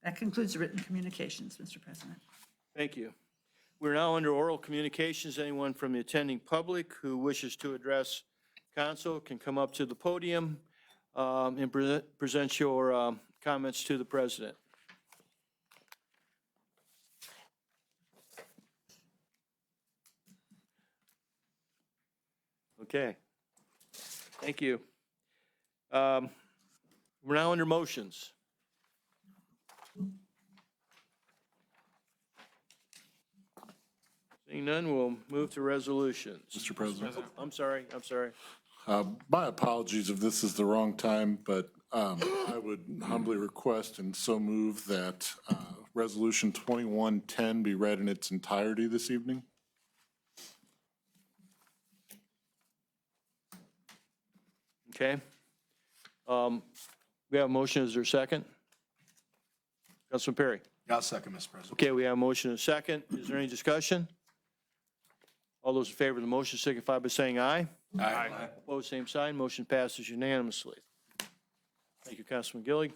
That concludes the written communications, Mr. President. Thank you. We're now under oral communications. Anyone from the attending public who wishes to address council can come up to the podium and present your comments to the president. Okay. Thank you. We're now under motions. Seeing none, we'll move to resolutions. Mr. President. I'm sorry. My apologies if this is the wrong time, but I would humbly request and so move that Resolution 2110 be read in its entirety this evening. Okay. We have a motion. Is there a second? Councilman Perry. I'll second, Mr. President. Okay, we have a motion and a second. Is there any discussion? All those in favor of the motion signify by saying aye. Aye. Opposed, same sign. Motion passes unanimously. Thank you, Councilman Gillig.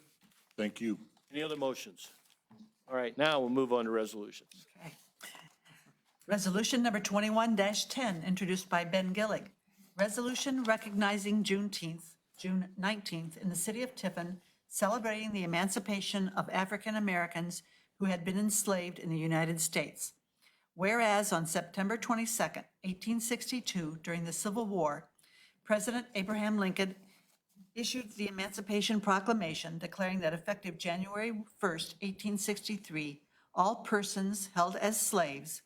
Thank you. Any other motions? All right, now we'll move on to resolutions. Okay. Resolution number 21-10, introduced by Ben Gillig. Resolution recognizing June 19th, in the city of Tiffin, celebrating the emancipation of African Americans who had been enslaved in the United States. Whereas on September 22nd, 1862, during the Civil War, President Abraham Lincoln issued the Emancipation Proclamation declaring that effective January 1st, 1863, all persons held as slaves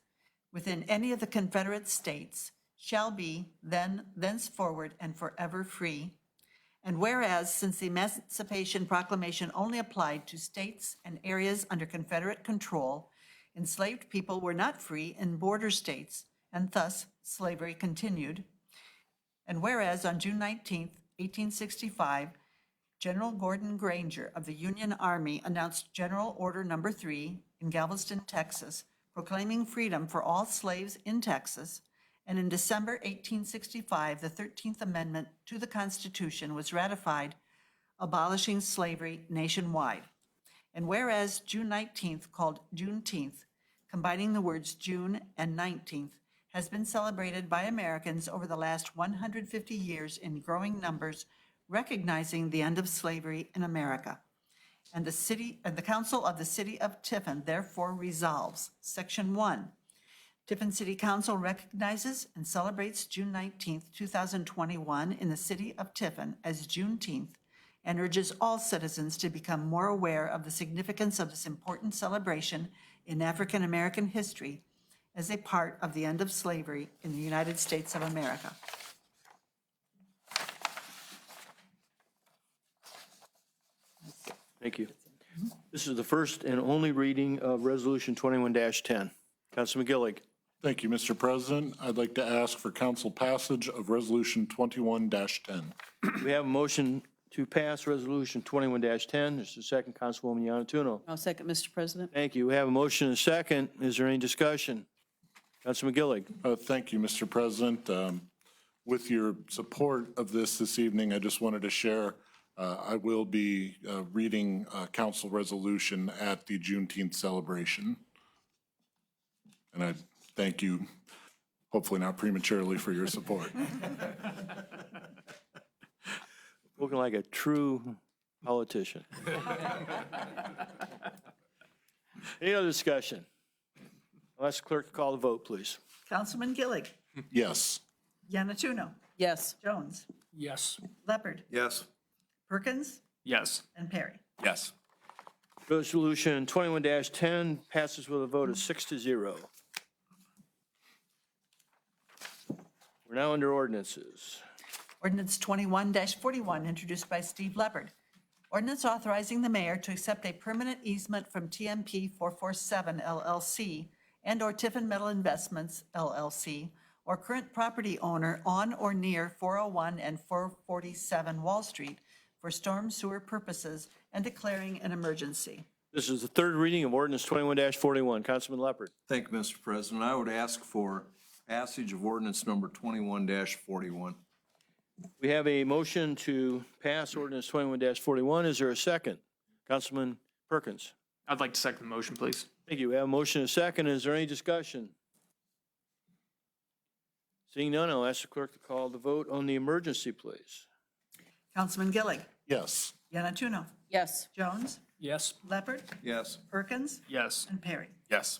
within any of the Confederate states shall be thenceforward and forever free. And whereas, since the Emancipation Proclamation only applied to states and areas under Confederate control, enslaved people were not free in border states, and thus slavery continued. And whereas on June 19th, 1865, General Gordon Granger of the Union Army announced General Order No. 3 in Galveston, Texas, proclaiming freedom for all slaves in Texas. And in December 1865, the 13th Amendment to the Constitution was ratified, abolishing slavery nationwide. And whereas June 19th, called Juneteenth, combining the words June and 19th, has been celebrated by Americans over the last 150 years in growing numbers, recognizing the end of slavery in America. And the Council of the City of Tiffin therefore resolves, Section 1, Tiffin City Council recognizes and celebrates June 19th, 2021 in the city of Tiffin as Juneteenth and urges all citizens to become more aware of the significance of this important celebration in African American history as a part of the end of slavery in the United States of America. Thank you. This is the first and only reading of Resolution 21-10. Councilman Gillig. Thank you, Mr. President. I'd like to ask for council passage of Resolution 21-10. We have a motion to pass Resolution 21-10. This is the second, Councilwoman Yanatuno. I'll second, Mr. President. Thank you. We have a motion and a second. Is there any discussion? Councilman Gillig. Thank you, Mr. President. With your support of this evening, I just wanted to share, I will be reading a council resolution at the Juneteenth celebration. And I thank you, hopefully not prematurely, for your support. Looking like a true politician. Any other discussion? I'll ask the clerk to call the vote, please. Councilman Gillig, Yes. Yanatuno, Yes. Jones, Yes. Leopard, Yes. Perkins, Yes. and Perry. Yes. Resolution 21-10 passes with a vote of 6-0. We're now under ordinances. Ordinance 21-41, introduced by Steve Leopard. Ordinance authorizing the mayor to accept a permanent easement from TMP 447 LLC and/or Tiffin Metal Investments LLC, or current property owner on or near 401 and 447 Wall Street for storm sewer purposes and declaring an emergency. This is the third reading of ordinance 21-41. Councilman Leopard. Thank you, Mr. President. I would ask for passage of ordinance number 21-41. We have a motion to pass ordinance 21-41. Is there a second? Councilman Perkins. I'd like to second the motion, please. Thank you. We have a motion and a second. Is there any discussion? Seeing none, I'll ask the clerk to call the vote on the emergency, please. Councilman Gillig, Yes. Yanatuno, Yes. Jones, Yes. Leopard, Yes. Perkins, Yes. and Perry. Yes.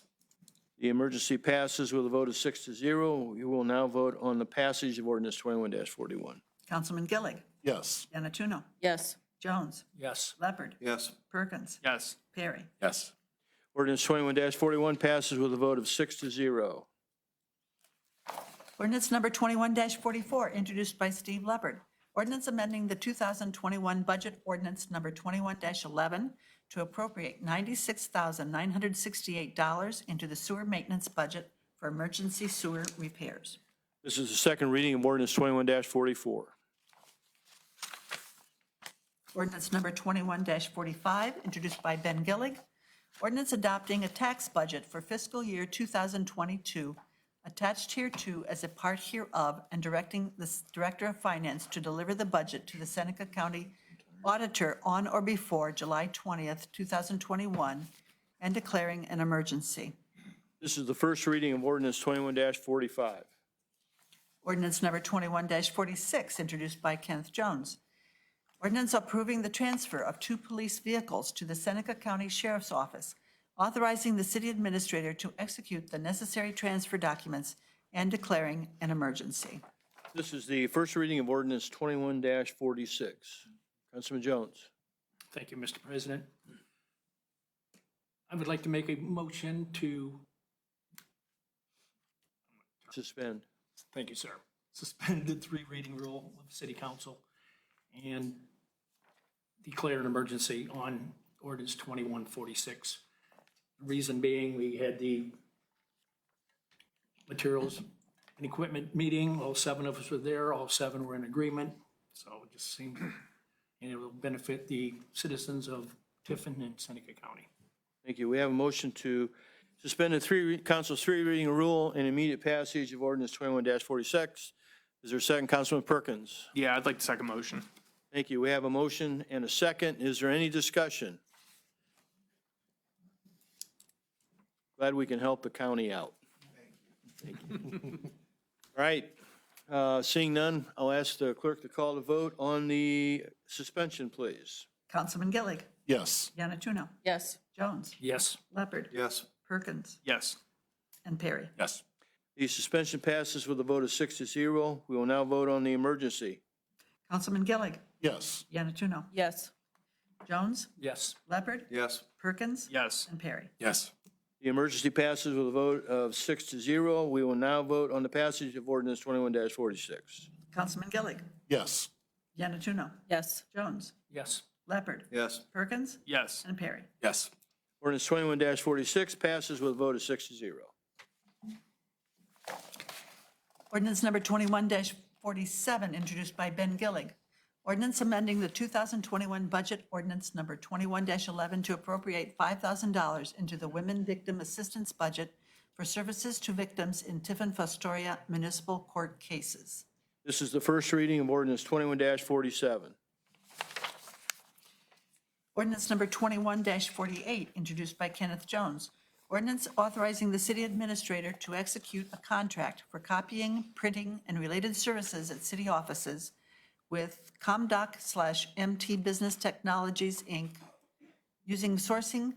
The emergency passes with a vote of 6-0. We will now vote on the passage of ordinance 21-41. Councilman Gillig, Yes. Yanatuno, Yes. Jones, Yes. Leopard, Yes. Perkins, Yes. Perry. Yes. Ordinance 21-41 passes with a vote of 6-0. Ordinance number 21-44, introduced by Steve Leopard. Ordinance amending the 2021 budget ordinance number 21-11 to appropriate $96,968 into the sewer maintenance budget for emergency sewer repairs. This is the second reading of ordinance 21-44. Ordinance number 21-45, introduced by Ben Gillig. Ordinance adopting a tax budget for fiscal year 2022, attached hereto as a part hereof, and directing the Director of Finance to deliver the budget to the Seneca County Auditor on or before July 20th, 2021, and declaring an emergency. This is the first reading of ordinance 21-45. Ordinance number 21-46, introduced by Kenneth Jones. Ordinance approving the transfer of 2 police vehicles to the Seneca County Sheriff's Office, authorizing the city administrator to execute the necessary transfer documents and declaring an emergency. This is the first reading of ordinance 21-46. Councilman Jones. Thank you, Mr. President. I would like to make a motion to, Suspend. thank you, sir, suspend the 3 reading rule of City Council and declare an emergency on ordinance 2146. Reason being, we had the materials and equipment meeting, all 7 of us were there, all 7 were in agreement, so it just seemed, and it will benefit the citizens of Tiffin and Seneca County. Thank you. We have a motion to suspend the council's 3 reading rule and immediate passage of ordinance 21-46. Is there a second, Councilman Perkins? Yeah, I'd like to second motion. Thank you. We have a motion and a second. Is there any discussion? Glad we can help the county out. Thank you. All right. Seeing none, I'll ask the clerk to call the vote on the suspension, please. Councilman Gillig, Yes. Yanatuno, Yes. Jones, Yes. Leopard, Yes. Perkins, Yes. and Perry. Yes. The suspension passes with a vote of 6-0. We will now vote on the emergency. Councilman Gillig, Yes. Yanatuno, Yes. Jones, Yes. Leopard, Yes. Perkins, Yes. and Perry. Yes. The emergency passes with a vote of 6-0. We will now vote on the passage of ordinance 21-46. Councilman Gillig, Yes. Yanatuno, Yes. Jones, Yes. Leopard, Yes. Perkins, Yes. and Perry. Yes. Ordinance 21-46 passes with a vote of 6-0. Ordinance number 21-47, introduced by Ben Gillig. Ordinance amending the 2021 budget ordinance number 21-11 to appropriate $5,000 into the Women Victim Assistance Budget for services to victims in Tiffin Fostoria municipal court cases. This is the first reading of ordinance 21-47. Ordinance number 21-48, introduced by Kenneth Jones. Ordinance authorizing the city administrator to execute a contract for copying, printing, and related services at city offices with ComDoc/MT Business Technologies, Inc., using Sourcing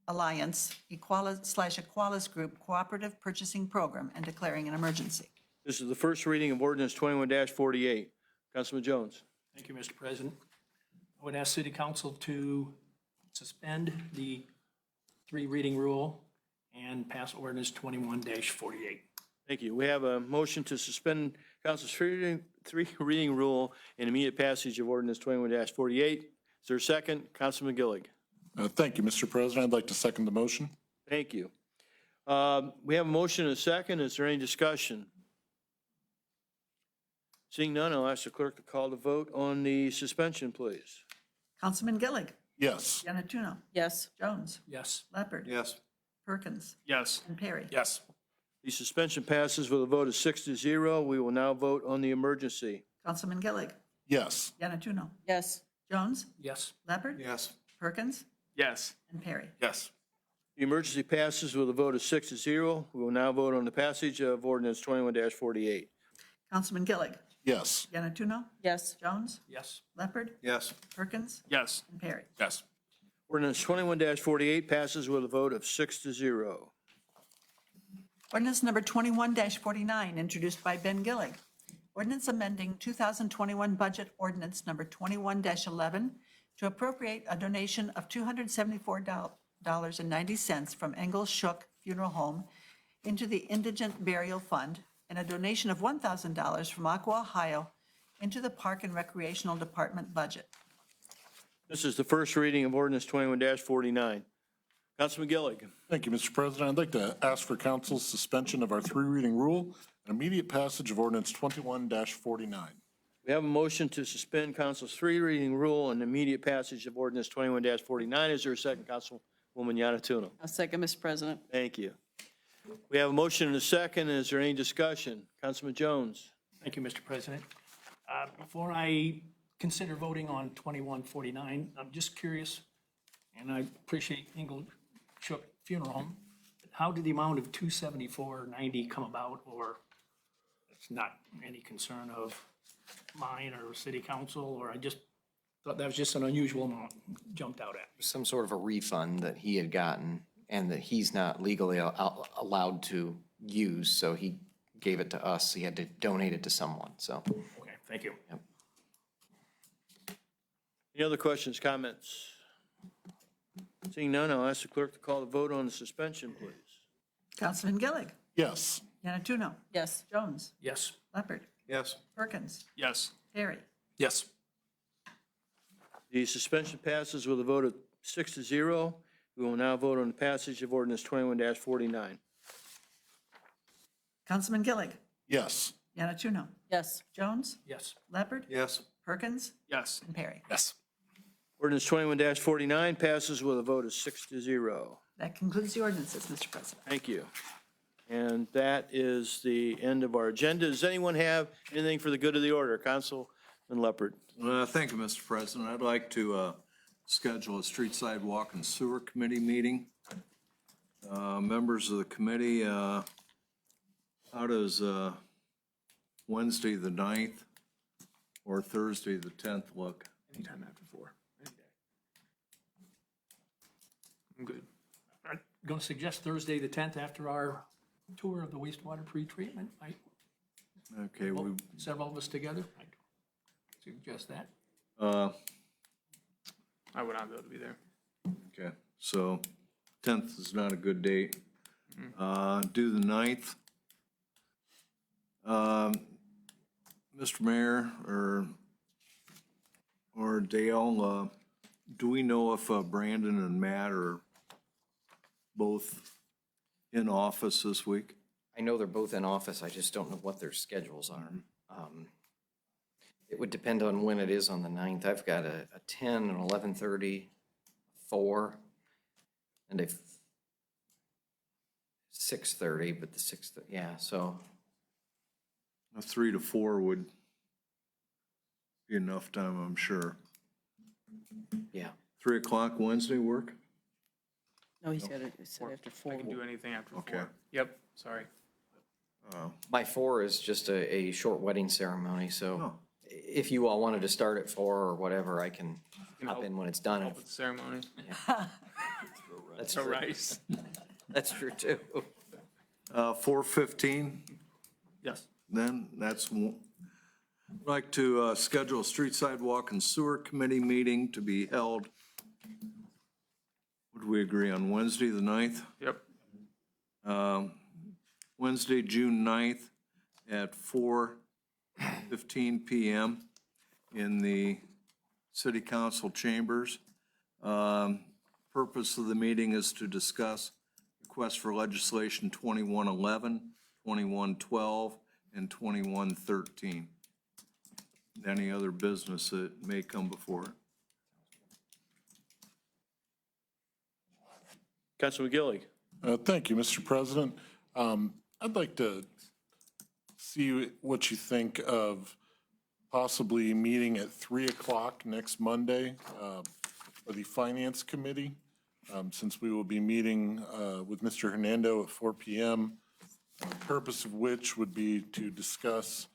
Alliance Equalis Group Cooperative Purchasing Program, and declaring an emergency. This is the first reading of ordinance 21-48. Councilman Jones. Thank you, Mr. President. I would ask City Council to suspend the 3 reading rule and pass ordinance 21-48. Thank you. We have a motion to suspend council's 3 reading rule and immediate passage of ordinance 21-48. Is there a second? Councilman Gillig. Thank you, Mr. President. I'd like to second the motion. Thank you. We have a motion and a second. Is there any discussion? Seeing none, I'll ask the clerk to call the vote on the suspension, please. Councilman Gillig, Yes. Yanatuno, Yes. Jones, Yes. Leopard, Yes. Perkins, Yes. and Perry. Yes. The suspension passes with a vote of 6-0. We will now vote on the emergency. Councilman Gillig, Yes. Yanatuno, Yes. Jones, Yes. Leopard, Yes. Perkins, Yes. and Perry. Yes. The emergency passes with a vote of 6-0. We will now vote on the passage of ordinance 21-48. Councilman Gillig, Yes. Yanatuno, Yes. Jones, Yes. Leopard, Yes. Perkins, Yes. and Perry. Yes. Ordinance 21-48 passes with a vote of 6-0. Ordinance number 21-49, introduced by Ben Gillig. Ordinance amending 2021 budget ordinance number 21-11 to appropriate a donation of $274.90 from Engel Shook Funeral Home into the Indigent Burial Fund and a donation of $1,000 from Aqua, Ohio into the Park and Recreational Department budget. This is the first reading of ordinance 21-49. Councilman Gillig. Thank you, Mr. President. I'd like to ask for council's suspension of our three-reading rule and immediate passage of ordinance 21-49. We have a motion to suspend council's three-reading rule and immediate passage of ordinance 21-49. Is there a second, Councilwoman Yanatuno? I'll second, Mr. President. Thank you. We have a motion and a second. Is there any discussion? Councilman Jones? Thank you, Mr. President. Before I consider voting on 2149, I'm just curious, and I appreciate Engel Shook Funeral Home, how did the amount of $274.90 come about, or it's not any concern of mine or city council, or I just thought that was just an unusual amount, jumped out at me. Some sort of a refund that he had gotten and that he's not legally allowed to use, so he gave it to us. He had to donate it to someone, so. Okay, thank you. Yep. Any other questions, comments? Seeing none, I'll ask the clerk to call the vote on the suspension, please. Councilman Gillig, Yes. Yanatuno, Yes. Jones, Yes. Leopard, Yes. Perkins, Yes. Perry. Yes. The suspension passes with a vote of 6-0. We will now vote on the passage of ordinance 21-49. Councilman Gillig, Yes. Yanatuno, Yes. Jones, Yes. Leopard, Yes. Perkins, Yes. and Perry. Yes. Ordinance 21-49 passes with a vote of 6-0. That concludes the ordinances, Mr. President. Thank you. And that is the end of our agenda. Does anyone have anything for the good of the order? Councilman Leopard. Thank you, Mr. President. I'd like to schedule a street sidewalk and sewer committee meeting. Members of the committee, how does Wednesday, the 9th, or Thursday, the 10th look? Anytime after 4. Any day. I'm good. I'm going to suggest Thursday, the 10th, after our tour of the wastewater pretreatment. Okay, Several of us together. I suggest that. I would not be able to be there. okay, so 10th is not a good date. Do the 9th. Mr. Mayor or Dale, do we know if Brandon and Matt are both in office this week? I know they're both in office, I just don't know what their schedules are. It would depend on when it is on the 9th. I've got a 10, an 11:30, 4, and a 6:30, but the 6th, yeah, so. A 3 to 4 would be enough time, I'm sure. Yeah. 3 o'clock Wednesday work? No, he said it after I 4. can do anything after 4. Okay. Yep, sorry. My 4 is just a short wedding ceremony, so Oh. if you all wanted to start at 4 or whatever, I can hop in when it's done. Help with the ceremony. That's So true. rice. That's true, too. 4:15, Yes. then that's, I'd like to schedule a street sidewalk and sewer committee meeting to be held. Would we agree on Wednesday, the 9th? Yep. Wednesday, June 9th at 4:15 PM in the city council chambers. Purpose of the meeting is to discuss requests for legislation 2111, 2112, and 2113. Any other business that may come before it. Councilman Gillig. Thank you, Mr. President. I'd like to see what you think of possibly meeting at 3 o'clock next Monday for the Finance Committee. since we will be meeting with Mr. Hernando at 4 p.m., the purpose of which would be to discuss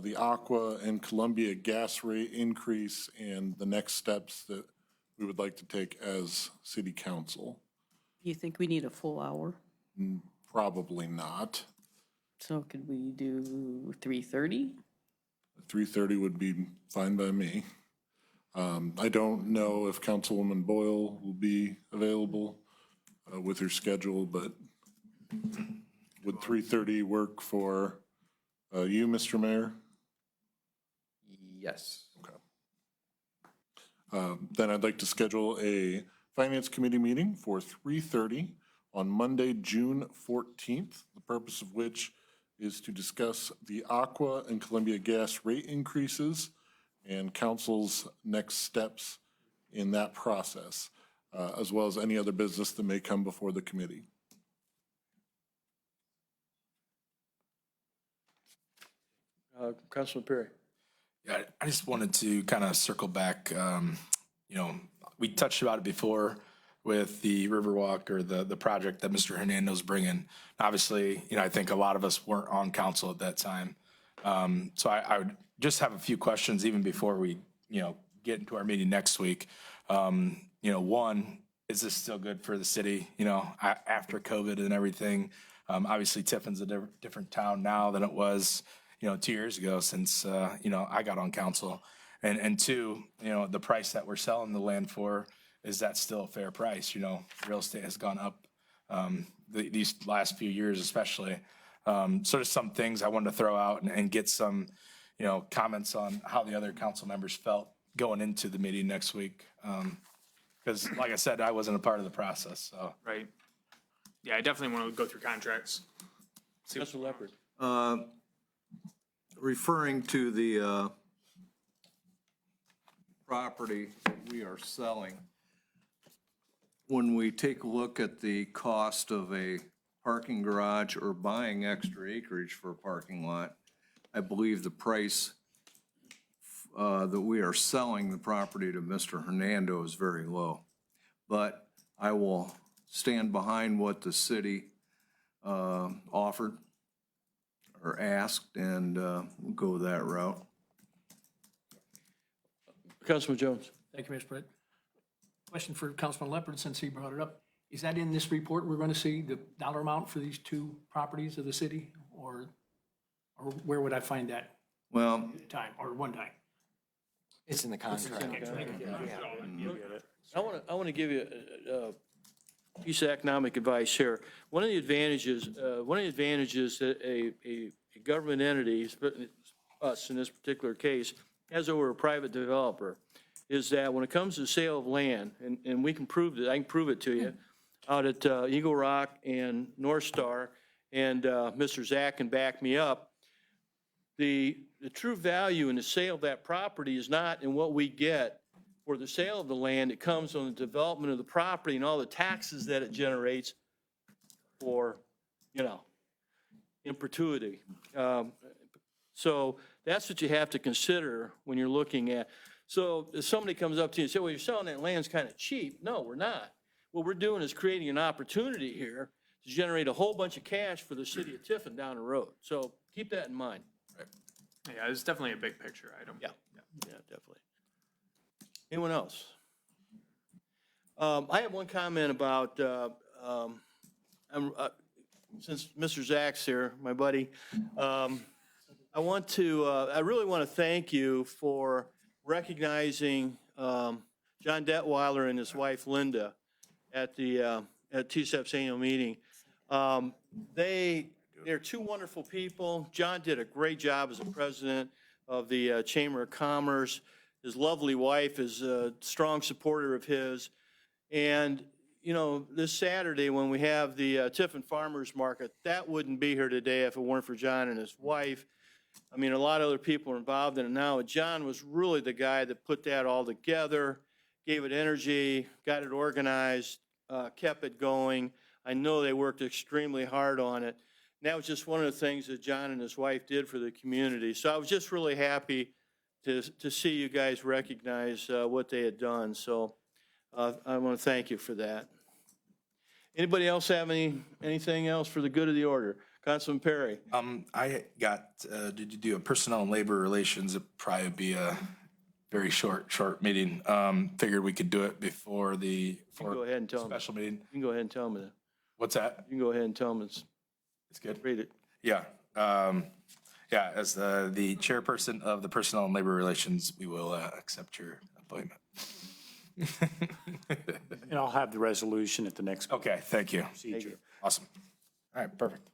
the Aqua and Columbia gas rate increase and the next steps that we would like to take as city council. You think we need a full hour? Probably not. So could we do 3:30? 3:30 would be fine by me. I don't know if Councilwoman Boyle will be available with her schedule, but would 3:30 work for you, Mr. Mayor? Yes. Then I'd like to schedule a Finance Committee meeting for 3:30 on Monday, June 14th, the purpose of which is to discuss the Aqua and Columbia gas rate increases and council's next steps in that process, as well as any other business that may come before the committee. Councilman Perry. Yeah, I just wanted to kind of circle back. You know, we touched about it before with the Riverwalk or the project that Mr. Hernando's bringing. Obviously, you know, I think a lot of us weren't on council at that time. So I would just have a few questions even before we, you know, get into our meeting next week. You know, one, is this still good for the city, you know, after COVID and everything? Obviously, Tiffin's a different town now than it was, you know, 2 years ago since, you know, I got on council. And two, you know, the price that we're selling the land for, is that still a fair price? You know, real estate has gone up these last few years especially. So there's some things I wanted to throw out and get some, you know, comments on how the other council members felt going into the meeting next week. Because like I said, I wasn't a part of the process, so. Right. Yeah, I definitely want to go through contracts. Councilman Leopard. Referring to the property that we are selling, when we take a look at the cost of a parking garage or buying extra acreage for a parking lot, I believe the price that we are selling the property to Mr. Hernando is very low. But I will stand behind what the city offered or asked and go that route. Councilman Jones. Thank you, Mr. President. Question for Councilman Leopard, since he brought it up. Is that in this report we're going to see, the dollar amount for these two properties of the city? Or where would I find that Well, time, or one time? It's in the contract. I want to give you a piece of economic advice here. One of the advantages that a government entity, us in this particular case, has over a private developer is that when it comes to sale of land, and we can prove that, I can prove it to you, out at Eagle Rock and North Star, and Mr. Zach can back me up, the true value in the sale of that property is not in what we get for the sale of the land. It comes on the development of the property and all the taxes that it generates for, you know, in perpetuity. So that's what you have to consider when you're looking at. So if somebody comes up to you and says, well, you're selling that land's kind of cheap. No, we're not. What we're doing is creating an opportunity here to generate a whole bunch of cash for the city of Tiffin down the road. So keep that in mind. Yeah, it's definitely a big picture item. Yeah, definitely. Anyone else? I have one comment about, since Mr. Zach's here, my buddy, I really want to thank you for recognizing John Detweiler and his wife Linda at the TSEP's annual meeting. They're two wonderful people. John did a great job as the president of the Chamber of Commerce. His lovely wife is a strong supporter of his. And, you know, this Saturday when we have the Tiffin Farmers Market, that wouldn't be here today if it weren't for John and his wife. I mean, a lot of other people are involved in it now. John was really the guy that put that all together, gave it energy, got it organized, kept it going. I know they worked extremely hard on it. And that was just one of the things that John and his wife did for the community. So I was just really happy to see you guys recognize what they had done. So I want to thank you for that. Anybody else have anything else for the good of the order? Councilman Perry? I got, did you do a personnel and labor relations? It'd probably be a very short meeting. Figured we could do it before the Go ahead and tell them. special meeting. You can go ahead and tell them that. What's that? You can go ahead and tell them it's good. Read it. Yeah. As the chairperson of the personnel and labor relations, we will accept your appointment. And I'll have the resolution at the next Okay, thank you. procedure. Awesome. All right, perfect.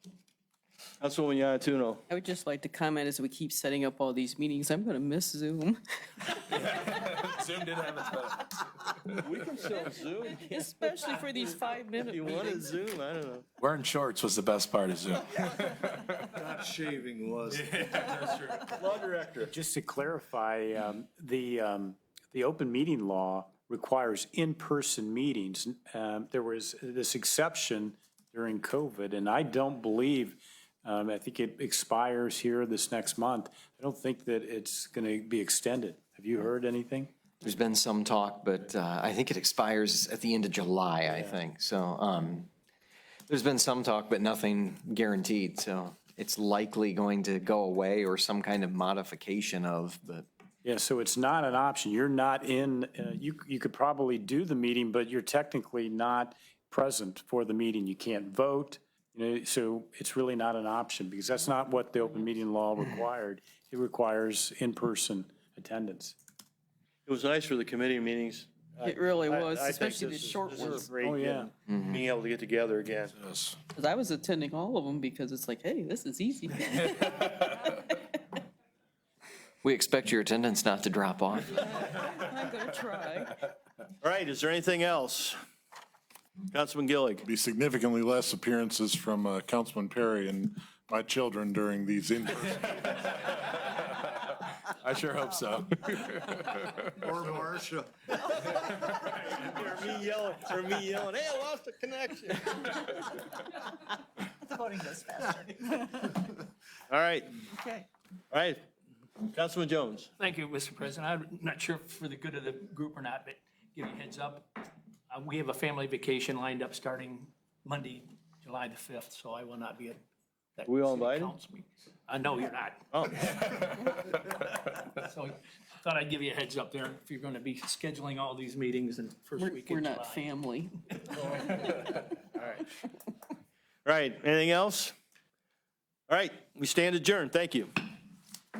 Councilwoman Yanatuno. I would just like to comment as we keep setting up all these meetings, I'm going to miss Zoom, Zoom did have its benefits. We can still Zoom. especially for these 5-minute You want to meetings. Zoom? I don't know. Wearing shorts was the best part of Zoom. Not shaving was. Law Director. Just to clarify, the open meeting law requires in-person meetings. There was this exception during COVID, and I don't believe, I think it expires here this next month. I don't think that it's going to be extended. Have you heard anything? There's been some talk, but I think it expires at the end of July, I think. So there's been some talk, but nothing guaranteed. So it's likely going to go away or some kind of modification of, but Yeah, so it's not an option. You're not in, you could probably do the meeting, but you're technically not present for the meeting. You can't vote, so it's really not an option because that's not what the open meeting law required. It requires in-person attendance. It was nice for the committee meetings. It really was, I think especially the this is- short this is ones. great Oh, yeah. Being able to get together again. Yes. Because I was attending all of them because it's like, hey, this is easy. we expect your attendance not to drop off. I'm going to try. All right, is there anything else? Councilman Gillig. Be significantly less appearances from Councilman Perry and my children during these in-person. I sure hope so. Or Marcia. Or me yelling, hey, I lost the connection. The voting goes faster. All right, Okay. all right. Councilman Jones. Thank you, Mr. President. I'm not sure for the good of the group or not, but give you a heads up. We have a family vacation lined up starting Monday, July the 5th, so I will not be at that. We all city invited? council meeting. No, you're not. Oh. So I thought I'd give you a heads up there if you're going to be scheduling all these meetings in first week We're in July. not family. All right, anything else? All right, we stand adjourned. Thank you.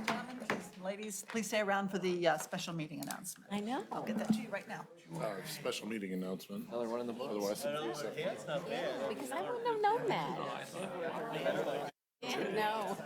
Gentlemen, please, ladies, please stay around for the special meeting announcement. I know. I'll get that to you right now. Special meeting announcement. Another one in the books. Otherwise, Because I wouldn't have known that. No.